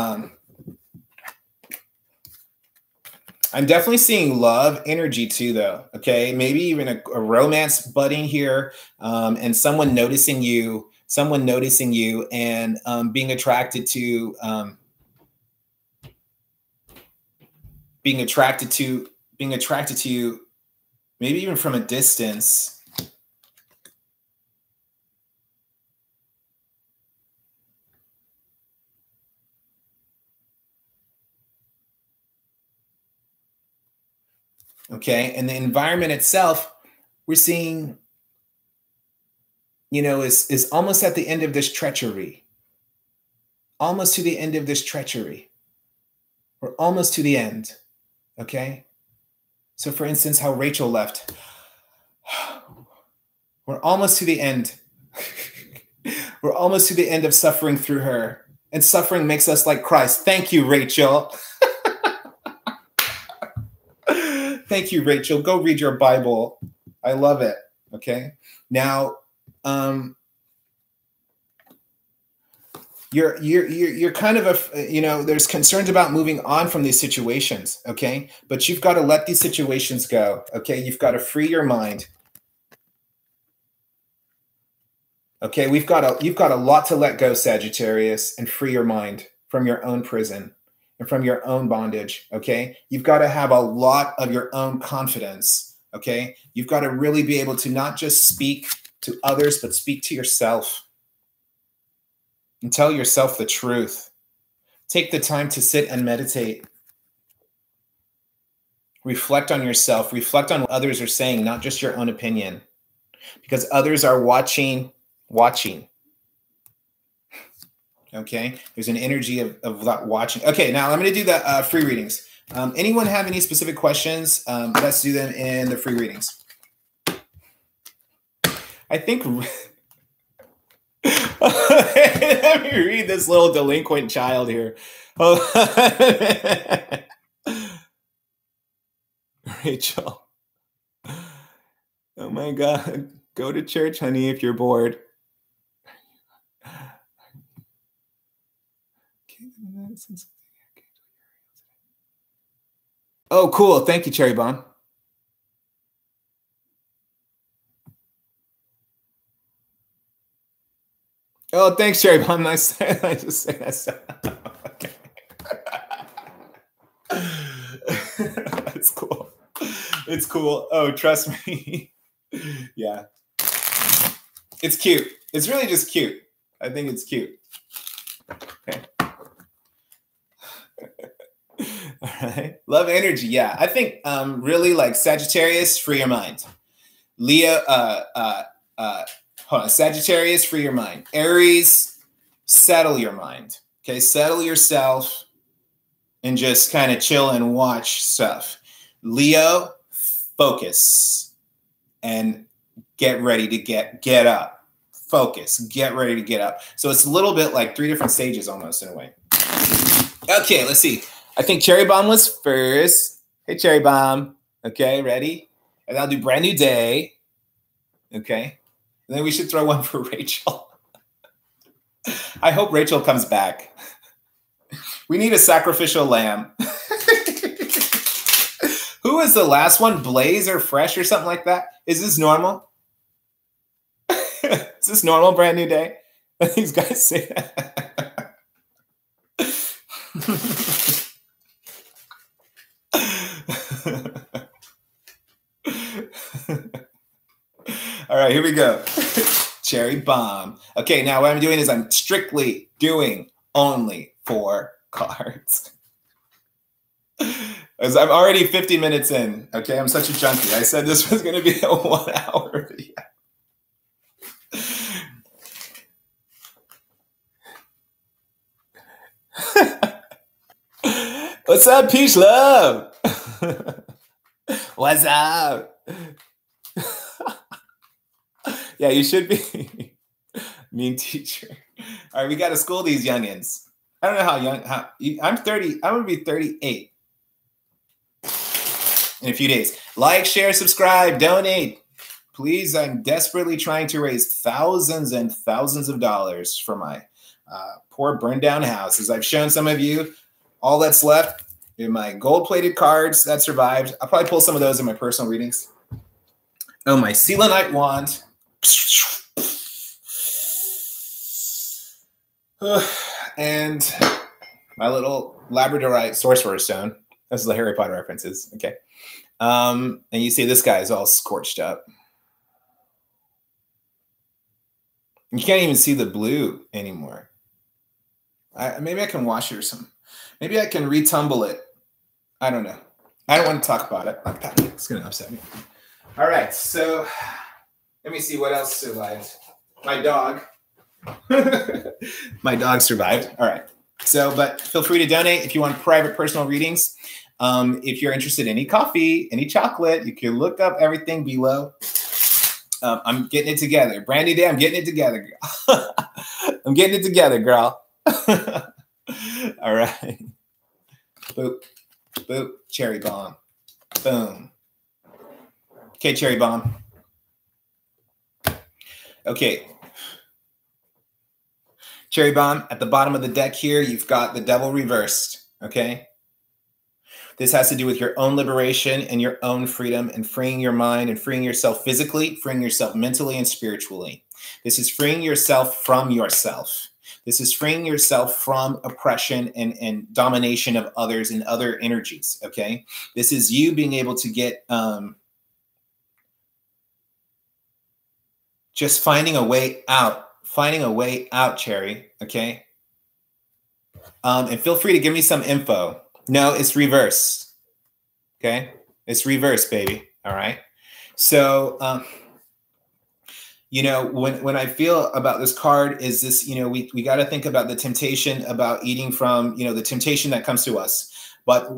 I'm definitely seeing love energy too, though, okay. Maybe even a romance budding here, and someone noticing you and being attracted to you, maybe even from a distance. Okay, and the environment itself, we're seeing, you know, is almost at the end of this treachery. Almost to the end of this treachery. We're almost to the end. Okay, so for instance, how Rachel left. We're almost to the end. We're almost to the end of suffering through her. And suffering makes us like Christ. Thank you, Rachel. Thank you, Rachel. Go read your Bible. I love it. Okay. Now, you're kind of you know, there's concerns about moving on from these situations, okay? But you've got to let these situations go, okay? You've got to free your mind. Okay, you've got a lot to let go, Sagittarius, and free your mind from your own prison and from your own bondage, okay? You've got to have a lot of your own confidence, okay? You've got to really be able to not just speak to others, but speak to yourself. And tell yourself the truth. Take the time to sit and meditate. Reflect on yourself. Reflect on what others are saying, not just your own opinion. Because others are watching. Okay? There's an energy of that watching. Okay, now I'm going to do the free readings. Anyone have any specific questions? Let's do them in the free readings. I think... Let me read this little delinquent child here. Oh. Rachel. Oh my God. Go to church, honey, if you're bored. Oh, cool. Thank you, Cherry Bomb. Oh, thanks, Cherry Bomb. Nice. I just say that. Okay. That's cool. It's cool. Oh, trust me. Yeah. It's cute. It's really just cute. I think it's cute. Okay. All right. Love energy. Yeah. I think really like Sagittarius, free your mind. Leo, hold on. Sagittarius, free your mind. Aries, settle your mind. Okay. Settle yourself and just kind of chill and watch stuff. Leo, focus and get ready to get up. Focus, get ready to get up. So it's a little bit like 3 different stages almost in a way. Okay, let's see. I think Cherry Bomb was first. Hey, Cherry Bomb. Okay, ready? And I'll do Brand New Day. Okay. And then we should throw one for Rachel. I hope Rachel comes back. We need a sacrificial lamb. Who was the last one? Blaze or Fresh or something like that? Is this normal? Is this normal? Brand new day? These guys say that. All right, here we go. Cherry bomb. Okay, now what I'm doing is I'm strictly doing only 4 cards. As I'm already 50 minutes in. Okay, I'm such a junkie. I said this was going to be a 1-hour video. What's up, Peach Love? What's up? Yeah, you should be. Mean teacher. All right, we got to school these youngins. I don't know how young. I'm 30. I'm going to be 38 in a few days. Like, share, subscribe, donate. Please, I'm desperately trying to raise thousands and thousands of dollars for my poor burned down house. As I've shown some of you, all that's left in my gold-plated cards that survived. I'll probably pull some of those in my personal readings. Oh, my selenite wand. And my little Labradorite sorcerer's stone. This is the Harry Potter references. Okay. And you see this guy is all scorched up. You can't even see the blue anymore. Maybe I can wash it or something. Maybe I can retumble it. I don't know. I don't want to talk about it. It's going to upset me. All right. So let me see what else survived. My dog. My dog survived. All right. So, but feel free to donate if you want private personal readings. If you're interested in any coffee, any chocolate, you can look up everything below. I'm getting it together. Brand new day. I'm getting it together. I'm getting it together, girl. All right. Boop. Boop. Cherry bomb. Boom. Okay, cherry bomb. Okay. Cherry bomb, at the bottom of the deck here, you've got the devil reversed, okay? This has to do with your own liberation and your own freedom and freeing your mind and freeing yourself physically, freeing yourself mentally and spiritually. This is freeing yourself from yourself. This is freeing yourself from oppression and domination of others and other energies, okay? This is you being able to get, just finding a way out. Finding a way out, Cherry, okay? And feel free to give me some info. No, it's reverse, okay? It's reverse, baby, all right? So, you know, when I feel about this card is this, you know, we got to think about the temptation about eating from, you know, the temptation that comes to us. But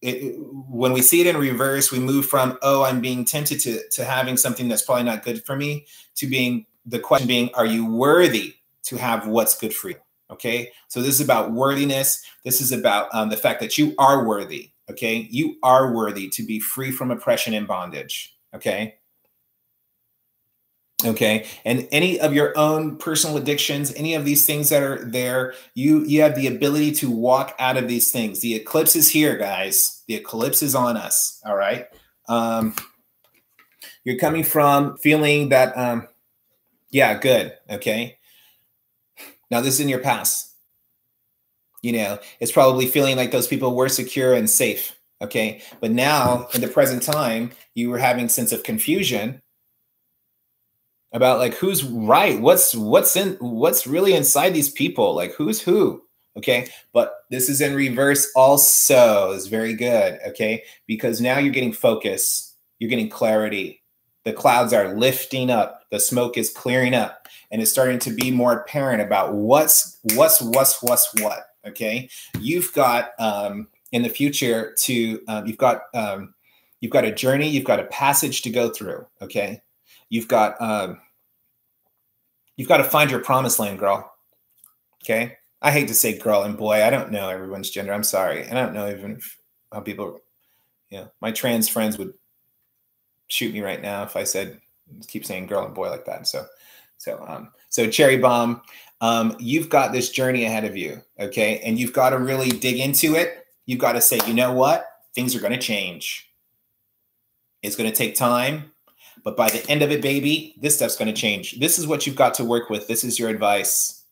when we see it in reverse, we move from, oh, I'm being tempted to having something that's probably not good for me, to being, the question being, are you worthy to have what's good for you? Okay. So this is about worthiness. This is about the fact that you are worthy. Okay. You are worthy to be free from oppression and bondage. Okay. Okay. And any of your own personal addictions, any of these things that are there, you have the ability to walk out of these things. The eclipse is here, guys. The eclipse is on us. All right. You're coming from feeling that, yeah, good. Okay. Now this is in your past. You know, it's probably feeling like those people were secure and safe. Okay. But now in the present time, you were having a sense of confusion about like, who's right? What's really inside these people? Like who's who? Okay. But this is in reverse also. Is very good. Okay. Because now you're getting focus. You're getting clarity. The clouds are lifting up. The smoke is clearing up, and it's starting to be more apparent about what's what. Okay, you've got in the future to you've got a journey, you've got a passage to go through. Okay, you've got to find your promised land, girl. Okay, I hate to say girl and boy. I don't know everyone's gender. I'm sorry, and I don't know even how people. You know, my trans friends would shoot me right now if I said keep saying girl and boy like that. So So Cherry Bomb, you've got this journey ahead of you, okay? And you've got to really dig into it. You've got to say, you know what? Things are going to change. It's going to take time. But by the end of it, baby, this stuff's going to change. This is what you've got to work with. This is your advice,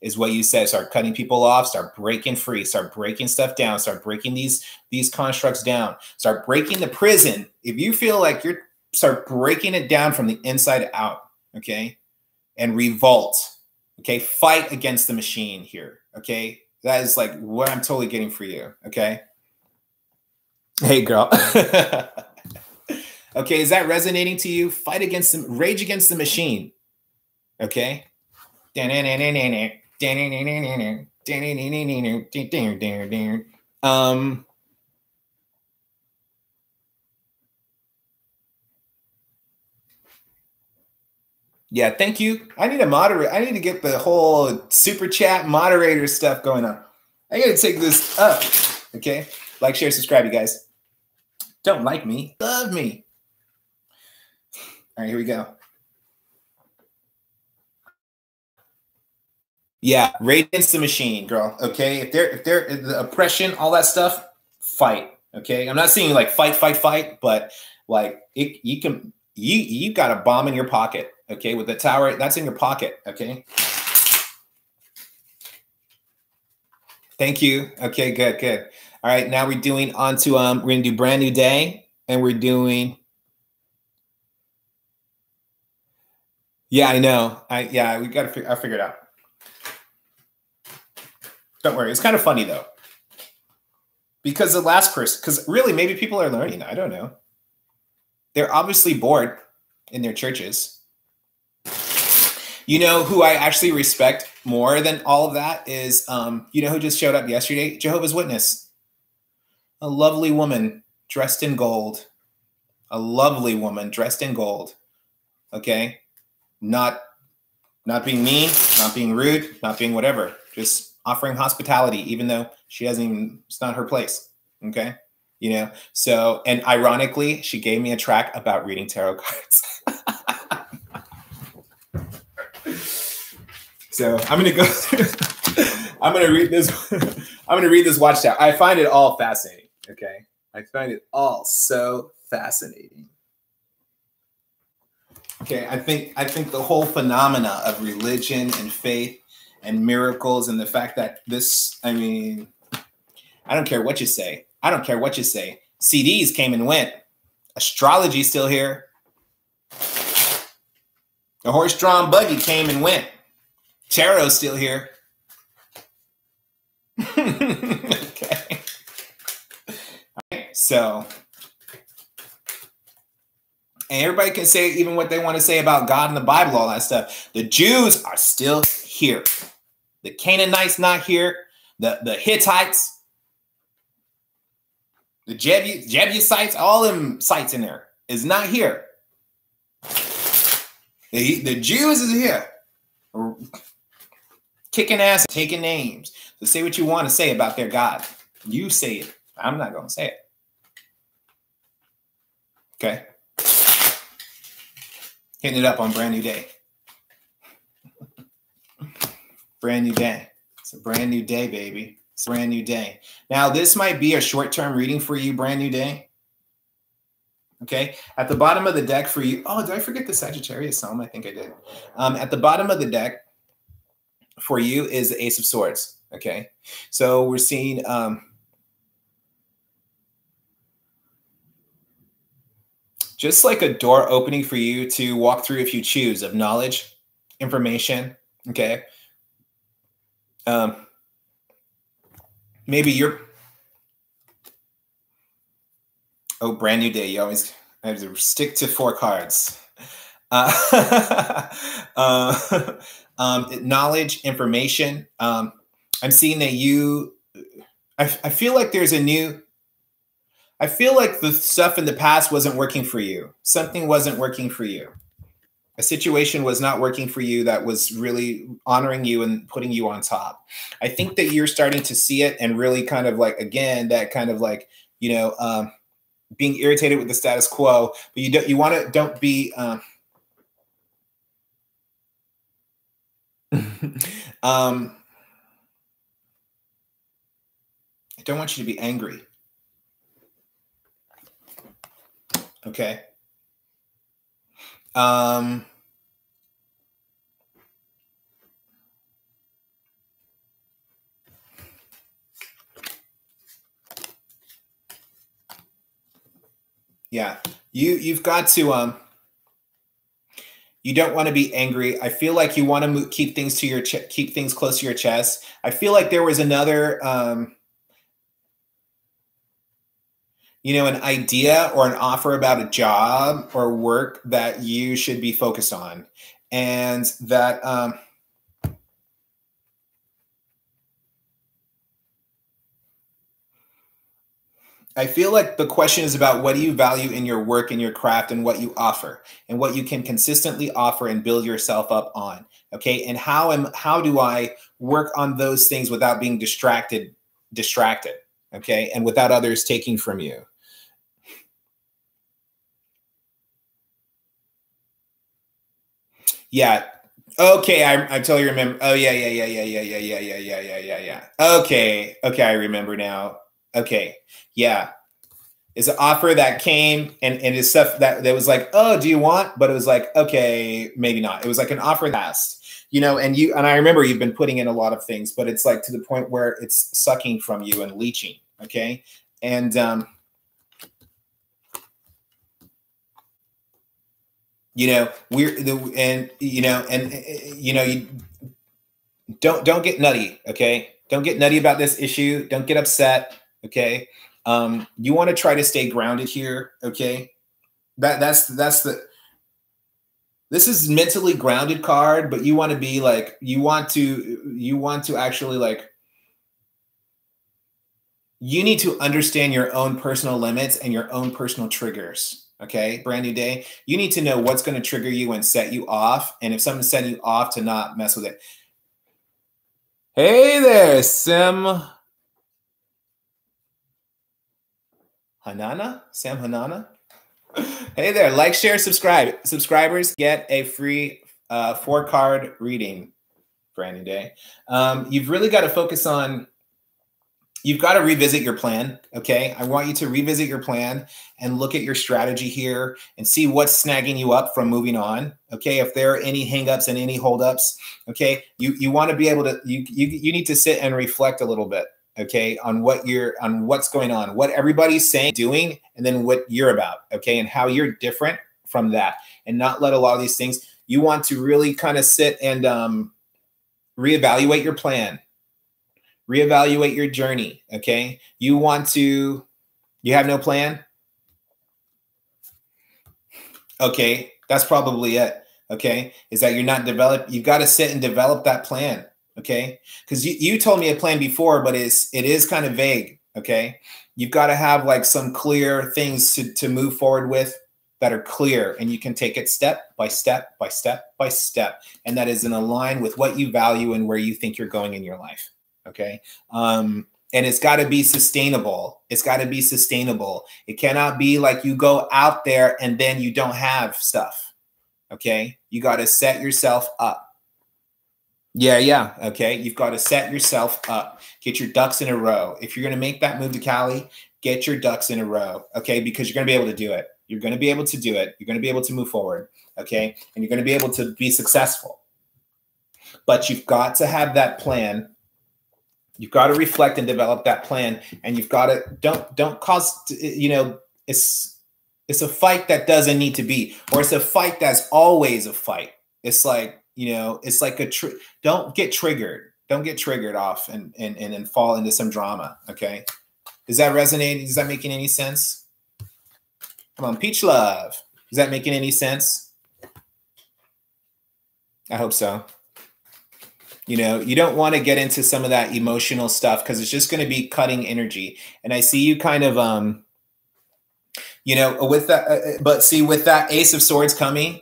is what you said. Start cutting people off. Start breaking free. Start breaking stuff down. Start breaking these constructs down. Start breaking the prison. If you feel like start breaking it down from the inside out, okay? And revolt, okay? Fight against the machine here, okay? That is like what I'm totally getting for you, okay? Hey, girl. Okay, is that resonating to you? Fight against them, rage against the machine. Okay. Yeah, thank you. I need a moderator. I need to get the whole super chat moderator stuff going on. I gotta take this up. Okay. Like, share, subscribe, you guys. Don't like me, love me. All right, here we go. Yeah, rage against the machine, girl. Okay, if they're the oppression, all that stuff, fight. Okay, I'm not saying like fight, but like you got a bomb in your pocket. Okay, with the tower, that's in your pocket. Okay. Thank you. Okay, good. All right, now we're doing onto we're gonna do brand new day, and we're doing. Yeah, I know. We got to. I figured it out. Don't worry. It's kind of funny though, because the last person. Because really, maybe people are learning. I don't know. They're obviously bored in their churches. You know who I actually respect more than all of that is, you know who just showed up yesterday? Jehovah's Witness. A lovely woman dressed in gold. A lovely woman dressed in gold. Okay? Not being mean, not being rude, not being whatever. Just offering hospitality, even though she hasn't even, it's not her place. Okay? You know? So, and ironically, she gave me a track about reading tarot cards. So I'm gonna go. I'm gonna read this. I'm gonna read this watchtower. I find it all fascinating. Okay, I find it all so fascinating. Okay, I think the whole phenomena of religion and faith and miracles and the fact that this. I mean, I don't care what you say. I don't care what you say. CDs came and went. Astrology's still here. The horse-drawn buggy came and went. Tarot's still here. Okay. So, and everybody can say even what they want to say about God and the Bible, all that stuff. The Jews are still here. The Canaanites not here. The Hittites, the Jebusites, all them sites in there is not here. The Jews is here. Kicking ass, taking names. So say what you want to say about their God. You say it. I'm not going to say it. Okay. Hitting it up on brand new day. Brand new day. It's a brand new day, baby. It's a brand new day. Now, this might be a short-term reading for you, brand new day. Okay. At the bottom of the deck for you. Oh, did I forget the Sagittarius Psalm? I think I did. At the bottom of the deck for you is the Ace of Swords. Okay. So we're seeing just like a door opening for you to walk through if you choose of knowledge, information. Okay. Maybe you're, brand new day. You always have to stick to 4 cards. Knowledge, information. I'm seeing that I feel like there's a new, I feel like the stuff in the past wasn't working for you. Something wasn't working for you. A situation was not working for you that was really honoring you and putting you on top. I think that you're starting to see it and really kind of like, again, that kind of like, you know, being irritated with the status quo, but don't be, I don't want you to be angry. Okay. Yeah, you've got to you don't want to be angry. I feel like you want to keep things to your keep things close to your chest. I feel like there was another you know, an idea or an offer about a job or work that you should be focused on, and that I feel like the question is about what do you value in your work and your craft and what you offer and what you can consistently offer and build yourself up on. Okay. And how do I work on those things without being distracted? Okay. And without others taking from you. Yeah. Okay. I totally remember. Oh yeah, yeah, yeah, yeah, yeah, yeah, yeah, yeah, yeah, yeah, yeah, yeah. Okay. Okay. I remember now. Okay. Yeah. Is an offer that came and it's stuff that was like, oh, do you want? But it was like, okay, maybe not. It was like an offer that asked, you know, and I remember you've been putting in a lot of things, but it's like to the point where it's sucking from you and leeching. Okay. And you know, you don't get nutty. Okay. Don't get nutty about this issue. Don't get upset. Okay. You want to try to stay grounded here. Okay. That's the this is mentally grounded card, but you want to be like you want to actually like you need to understand your own personal limits and your own personal triggers. Okay, brand new day. You need to know what's going to trigger you and set you off, and if something's setting you off, to not mess with it. Hey there, Sam Hanana. Sam Hanana. Hey there, like, share, subscribe. Subscribers get a free 4-card reading. Brand new day. You've really got to focus on. You've got to revisit your plan. Okay. I want you to revisit your plan and look at your strategy here and see what's snagging you up from moving on. Okay. If there are any hangups and any holdups, okay, you want to be able to, you need to sit and reflect a little bit. Okay. On what's going on, what everybody's saying, doing, and then what you're about. Okay. And how you're different from that and not let a lot of these things, you want to really kind of sit and reevaluate your plan. Reevaluate your journey. Okay. You have no plan. Okay. That's probably it. Okay. Is that you're not developed. You've got to sit and develop that plan. Okay. Because you told me a plan before, but it is kind of vague. Okay. You've got to have like some clear things to move forward with that are clear, and you can take it step by step by step by step. And that is in line with what you value and where you think you're going in your life. Okay. And it's got to be sustainable. It's got to be sustainable. It cannot be like you go out there and then you don't have stuff. Okay. You got to set yourself up. Yeah. Yeah. Okay. You've got to set yourself up. Get your ducks in a row. If you're going to make that move to Cali, get your ducks in a row. Okay. Because you're going to be able to do it. You're going to be able to do it. You're going to be able to move forward. Okay. And you're going to be able to be successful. But you've got to have that plan. You've got to reflect and develop that plan, and you've got to don't cause, you know, it's a fight that doesn't need to be, or it's a fight that's always a fight. It's like, you know, it's like don't get triggered. Don't get triggered off and fall into some drama. Okay. Does that resonate? Is that making any sense? Come on, Peach Love. Is that making any sense? I hope so. You know, you don't want to get into some of that emotional stuff because it's just going to be cutting energy. And I see you kind of, you know, with that, but see, with that Ace of Swords coming,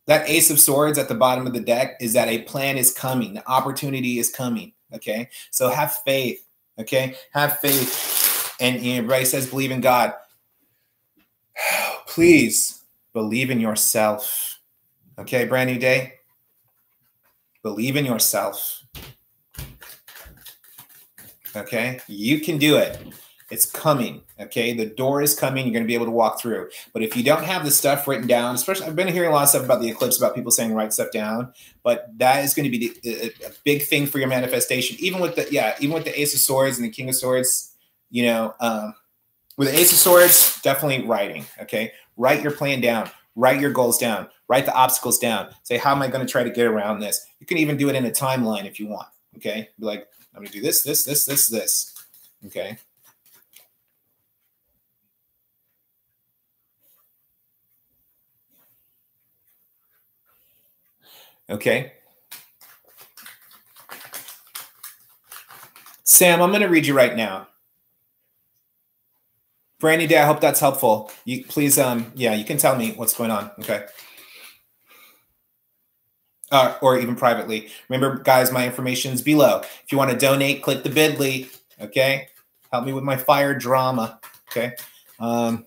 that Ace of Swords at the bottom of the deck is that a plan is coming. The opportunity is coming. Okay. So have faith. Okay. Have faith. And everybody says, believe in God. Please believe in yourself. Okay. Brand new day. Believe in yourself. Okay? You can do it. It's coming. Okay? The door is coming. You're going to be able to walk through. But if you don't have the stuff written down, especially, I've been hearing a lot of stuff about the eclipse, about people saying write stuff down, but that is going to be a big thing for your manifestation. Even with the Ace of Swords and the King of Swords, you know, with the Ace of Swords, definitely writing. Okay? Write your plan down. Write your goals down. Write the obstacles down. Say, how am I going to try to get around this? You can even do it in a timeline if you want. Okay? Be like, I'm going to do this, this, this, this, this. Okay? Okay? Sam, I'm going to read you right now. For any day, I hope that's helpful. You please, yeah, you can tell me what's going on. Okay. Or even privately. Remember, guys, my information is below. If you want to donate, click the bit.ly. Okay. Help me with my fire drama. Okay. I'm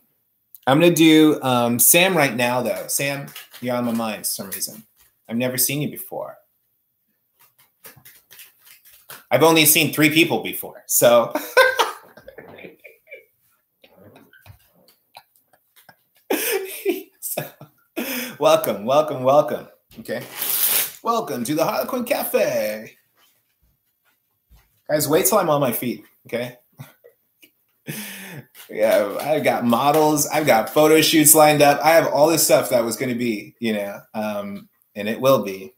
going to do Sam right now, though. Sam, you're on my mind for some reason. I've never seen you before. I've only seen 3 people before. So. So welcome, welcome, welcome. Okay. Welcome to the Harlequin Cafe. Guys, wait till I'm on my feet. Okay. Yeah, I've got models. I've got photo shoots lined up. I have all this stuff that was going to be, you know, and it will be.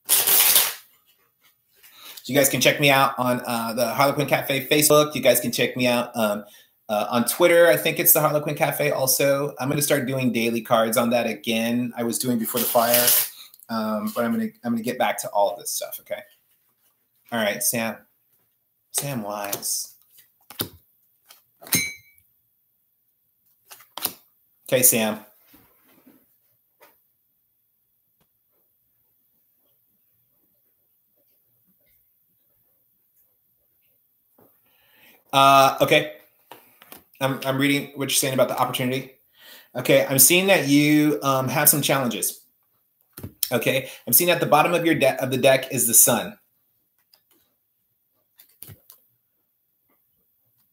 So you guys can check me out on the Harlequin Cafe Facebook. You guys can check me out on Twitter. I think it's the Harlequin Cafe also. I'm going to start doing daily cards on that again. I was doing before the fire, but I'm going to get back to all of this stuff. Okay. All right, Sam. Sam Wise. Okay, Sam. Okay. I'm reading what you're saying about the opportunity. Okay, I'm seeing that you have some challenges. Okay, I'm seeing at the bottom of the deck is the sun.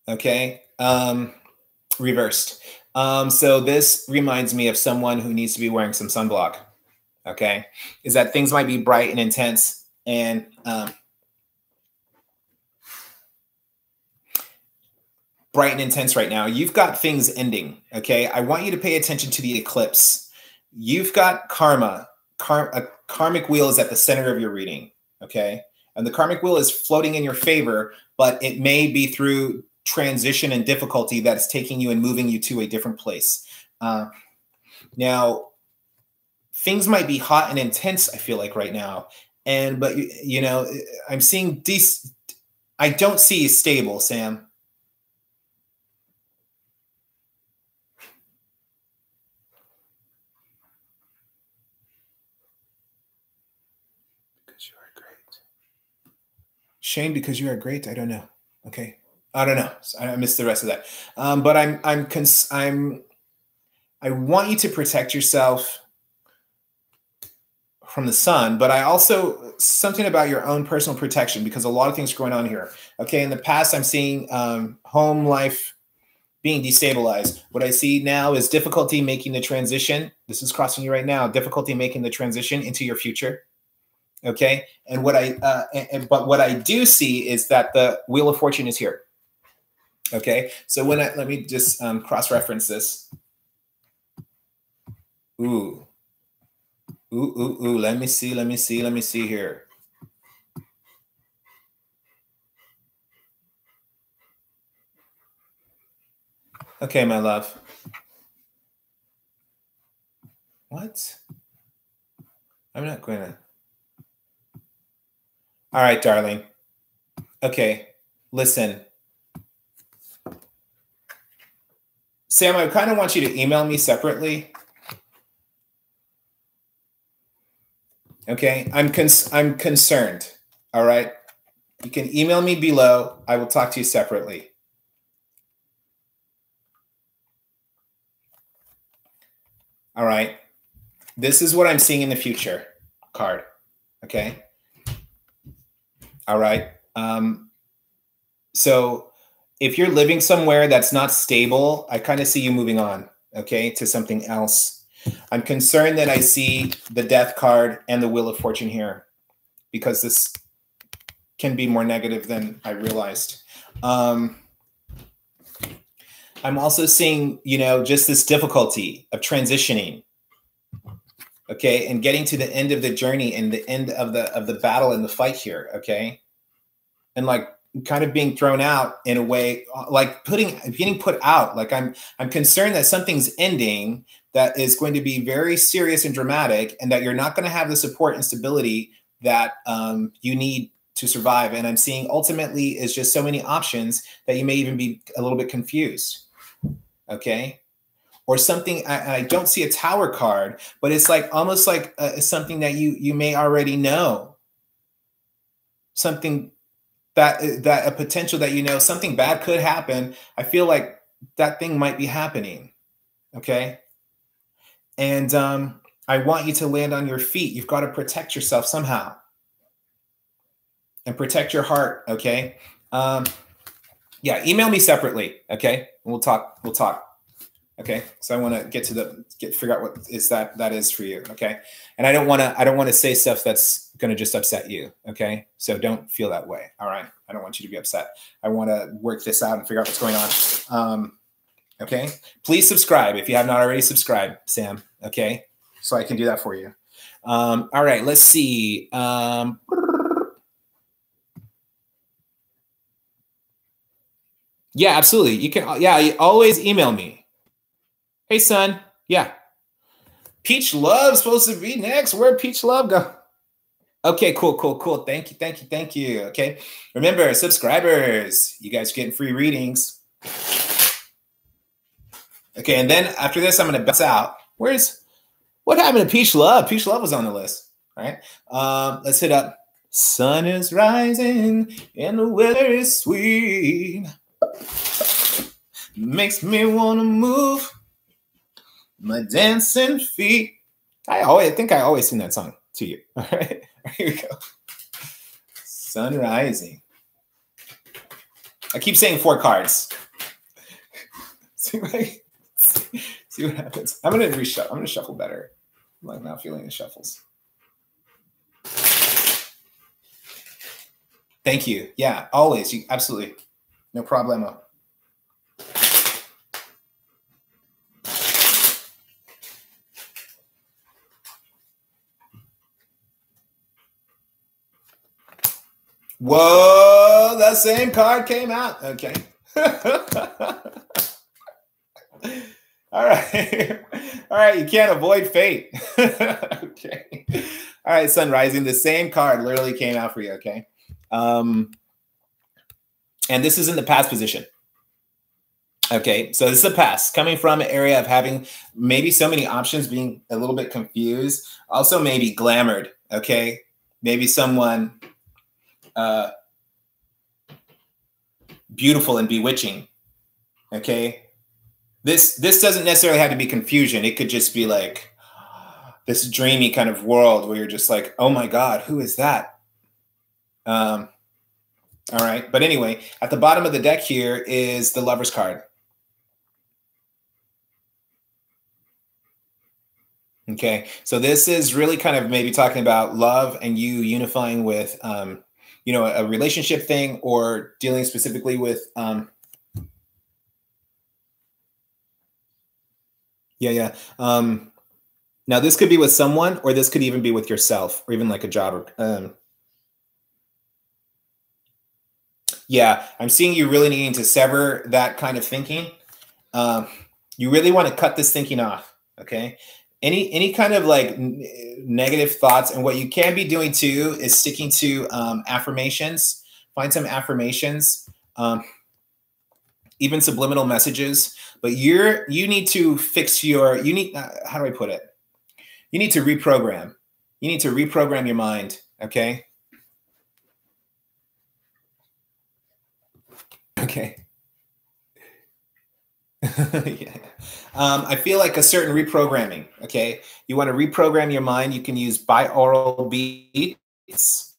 Okay, reversed. So this reminds me of someone who needs to be wearing some sunblock. Okay, is that things might be bright and intense and bright and intense right now. You've got things ending. Okay, I want you to pay attention to the eclipse. You've got karma. A karmic wheel is at the center of your reading. Okay, and the karmic wheel is floating in your favor, but it may be through transition and difficulty that's taking you and moving you to a different place. Now, things might be hot and intense, I feel like right now. But you know, I'm seeing I don't see you stable, Sam. Because you are great. Shane, because you are great. I don't know. Okay. I don't know. I missed the rest of that. But I want you to protect yourself from the sun, but I also something about your own personal protection because a lot of things are going on here. Okay. In the past, I'm seeing home life being destabilized. What I see now is difficulty making the transition. This is crossing you right now. Difficulty making the transition into your future. Okay. And what but what I do see is that the Wheel of Fortune is here. Okay, so let me just cross-reference this. Ooh, let me see here. Okay, my love. What? I'm not going to. All right, darling. Okay, listen. Sam, I kind of want you to email me separately. Okay, I'm concerned. All right, you can email me below. I will talk to you separately. All right, this is what I'm seeing in the future card. Okay, All right. So if you're living somewhere that's not stable, I kind of see you moving on, okay, to something else. I'm concerned that I see the Death card and the Wheel of Fortune here, because this can be more negative than I realized. I'm also seeing, you know, just this difficulty of transitioning, okay, and getting to the end of the journey and the end of the battle and the fight here, okay, and like kind of being thrown out in a way, like getting put out. Like I'm concerned that something's ending that is going to be very serious and dramatic, and that you're not going to have the support and stability that you need to survive. And I'm seeing ultimately is just so many options that you may even be a little bit confused, okay? Or something, I don't see a Tower card, but it's like almost like something that you may already know. Something that a potential that, you know, something bad could happen. I feel like that thing might be happening, okay? And I want you to land on your feet. You've got to protect yourself somehow. And protect your heart, okay? Yeah, email me separately, okay? And we'll talk. Okay, so I want to get to figure out what is that is for you, okay? And I don't want to say stuff that's going to just upset you, okay? So don't feel that way, all right? I don't want you to be upset. I want to work this out and figure out what's going on. Okay, please subscribe if you have not already subscribed, Sam, okay? So I can do that for you. All right, let's see. Yeah, absolutely. You can, yeah, you always email me. Hey, son. Yeah. Peach Love's supposed to be next. Where'd Peach Love go? Okay, cool. Thank you. Okay. Remember, subscribers, you guys are getting free readings. Okay, and then after this, I'm going to bounce out. What happened to Peach Love? Peach Love was on the list. All right. Let's hit up. Sun is rising and the weather is sweet. Makes me want to move my dancing feet. I think I always sing that song to you. All right, here we go. Sun rising. I keep saying 4 cards. See what happens. I'm gonna reshuffle. I'm gonna shuffle better. I'm like not feeling the shuffles. Thank you. Yeah, always. Absolutely. No problemo. Whoa, that same card came out. Okay. All right. All right. You can't avoid fate. Okay. All right. Sun rising. The same card literally came out for you. Okay. And this is in the past position. Okay. So this is the past, coming from an area of having maybe so many options, being a little bit confused, also maybe glamored. Okay. Maybe someone beautiful and bewitching. Okay. This doesn't necessarily have to be confusion. It could just be like this dreamy kind of world where you're just like, oh my God, who is that? All right. But anyway, at the bottom of the deck here is the Lover's card. Okay. So this is really kind of maybe talking about love and you unifying with, you know, a relationship thing, or dealing specifically with, yeah. Now this could be with someone, or this could even be with yourself, or even like a job. Yeah, I'm seeing you really needing to sever that kind of thinking. You really want to cut this thinking off. Okay. Any kind of like negative thoughts, and what you can be doing too is sticking to affirmations. Find some affirmations, even subliminal messages. But you need to fix your. You need. How do I put it? You need to reprogram. You need to reprogram your mind. Okay. Okay. Yeah. I feel like a certain reprogramming. Okay. You want to reprogram your mind. You can use binaural beats.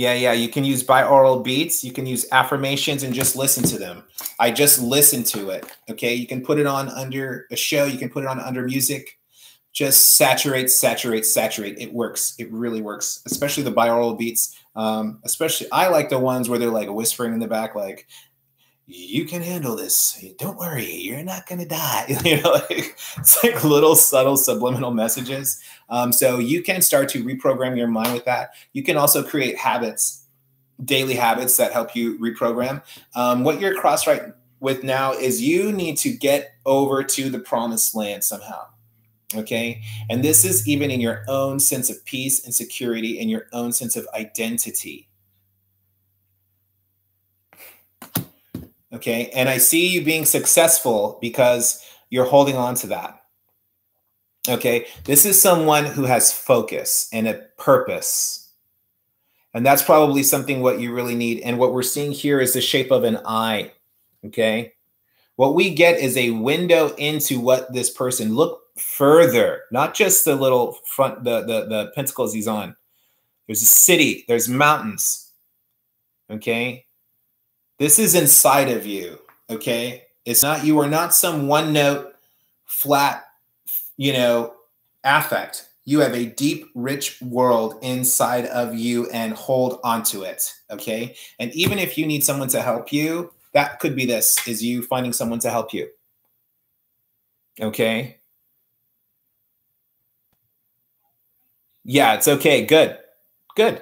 Yeah, yeah. You can use binaural beats. You can use affirmations and just listen to them. I just listen to it. Okay. You can put it on under a show. You can put it on under music. Just saturate, saturate, saturate. It works. It really works, especially the binaural beats. Especially, I like the ones where they're like whispering in the back, like, you can handle this. Don't worry. You're not going to die. You know, like, it's like little subtle subliminal messages. So you can start to reprogram your mind with that. You can also create habits, daily habits that help you reprogram. What you're cross right with now is you need to get over to the promised land somehow. Okay. And this is even in your own sense of peace and security and your own sense of identity. Okay. And I see you being successful because you're holding on to that. Okay. This is someone who has focus and a purpose. And that's probably something what you really need. And what we're seeing here is the shape of an eye. Okay. What we get is a window into what this person, look further, not just the little front, the pentacles he's on. There's a city, there's mountains. Okay. This is inside of you. Okay. It's not, you are not some one note, flat, you know, affect. You have a deep, rich world inside of you and hold onto it. Okay. And even if you need someone to help you, that could be this, is you finding someone to help you. Okay. Yeah, it's okay. Good. Good.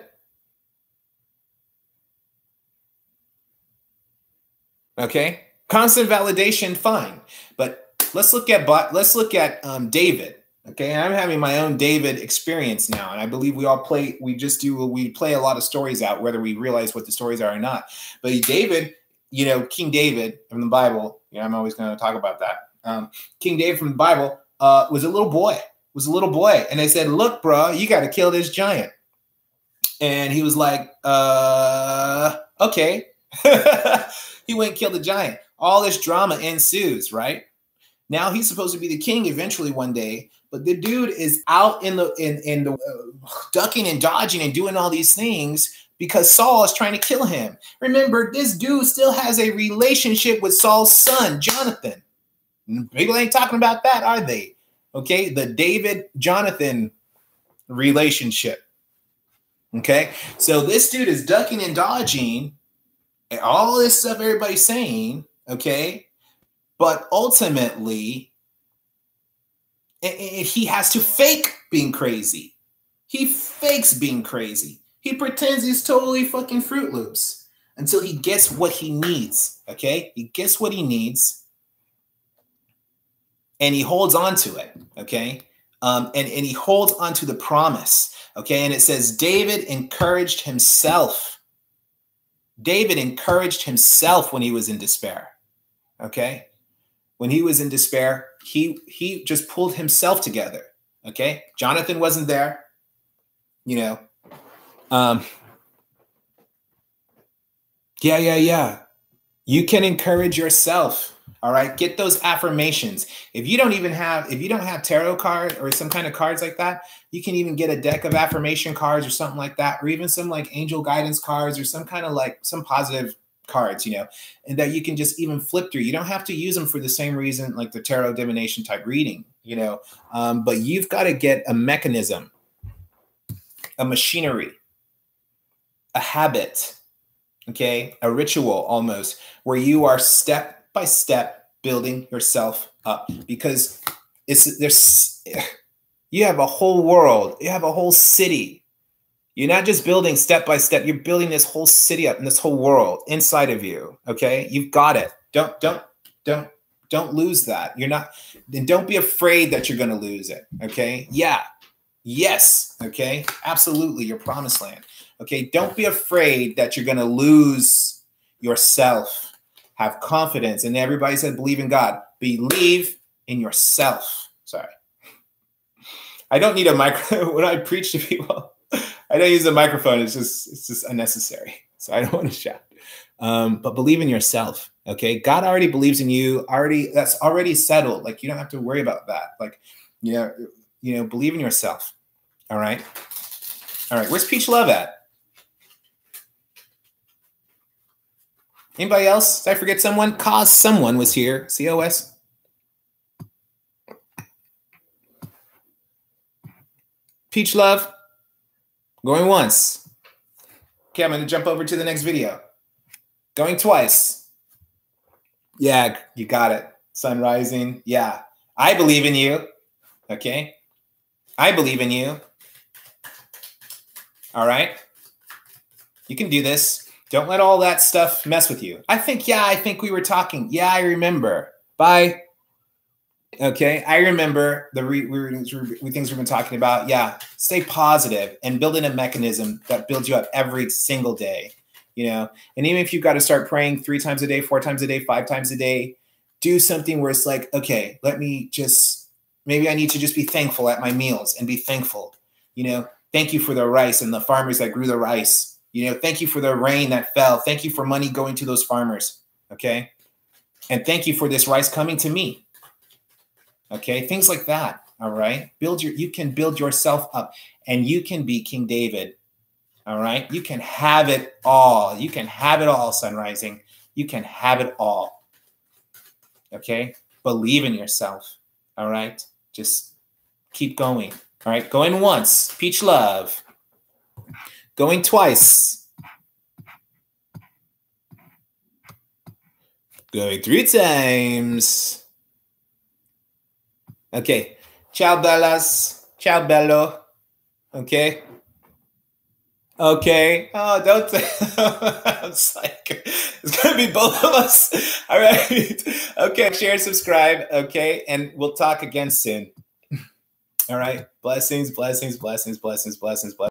Okay. Constant validation, fine. But let's look at David. Okay. I'm having my own David experience now. And I believe we play a lot of stories out, whether we realize what the stories are or not. But David, you know, King David from the Bible, you know, I'm always going to talk about that. King David from the Bible was a little boy. And they said, look, bro, you got to kill this giant. And he was like, okay. He went and killed the giant. All this drama ensues, right? Now he's supposed to be the king eventually one day, but the dude is out in the ducking and dodging and doing all these things because Saul is trying to kill him. Remember, this dude still has a relationship with Saul's son, Jonathan. People ain't talking about that, are they? Okay, the David-Jonathan relationship. Okay, so this dude is ducking and dodging and all this stuff everybody's saying, okay, but ultimately, he has to fake being crazy. He fakes being crazy. He pretends he's totally fucking Fruit Loops until he gets what he needs, okay? He gets what he needs, and he holds on to it, okay? And he holds on to the promise, okay? And it says, David encouraged himself. David encouraged himself when he was in despair, okay? When he was in despair, he just pulled himself together, okay? Jonathan wasn't there, you know. Yeah. You can encourage yourself. All right. Get those affirmations. If you don't have tarot cards or some kind of cards like that, you can even get a deck of affirmation cards or something like that, or even some like angel guidance cards or some kind of like some positive cards, you know, and that you can just even flip through. You don't have to use them for the same reason, like the tarot divination type reading, you know, but you've got to get a mechanism, a machinery, a habit, okay, a ritual almost, where you are step by step building yourself up, because you have a whole world, you have a whole city. You're not just building step by step, you're building this whole city up and this whole world inside of you, okay? You've got it. Don't lose that. Don't be afraid that you're going to lose it, okay? Yeah. Yes, okay? Absolutely, your promised land. Okay, don't be afraid that you're going to lose yourself. Have confidence. And everybody said, believe in God. Believe in yourself. Sorry. I don't need a microphone. When I preach to people, I don't use a microphone. It's just unnecessary. So I don't want to shout. But believe in yourself. Okay. God already believes in you. That's already settled. Like, you don't have to worry about that. Like, you know, believe in yourself. All right. All right. Where's Peach Love at? Anybody else? Did I forget someone? Cause someone was here. COS. Peach Love. Going once. Okay, I'm going to jump over to the next video. Going twice. Yeah, you got it. Sun rising. Yeah. I believe in you. Okay. I believe in you. All right. You can do this. Don't let all that stuff mess with you. I think we were talking. Yeah, I remember. Bye. Okay. I remember the things we've been talking about. Yeah. Stay positive and build in a mechanism that builds you up every single day. You know, and even if you've got to start praying 3 times a day, 4 times a day, 5 times a day, do something where it's like, okay, maybe I need to just be thankful at my meals and be thankful. You know, thank you for the rice and the farmers that grew the rice. You know, thank you for the rain that fell. Thank you for money going to those farmers. Okay. And thank you for this rice coming to me. Okay. Things like that. All right. You can build yourself up and you can be King David. All right. You can have it all. You can have it all, Sun Rising. You can have it all. Okay. Believe in yourself. All right. Just keep going. All right. Going once. Peach Love. Going twice. Going 3 times. Okay. Ciao, bellas. Ciao, bello. Okay. Okay. Oh, don't. It's like it's gonna be both of us. All right. Okay. Share, subscribe. Okay, and we'll talk again soon. All right. Blessings, blessings, blessings, blessings, blessings, blessings.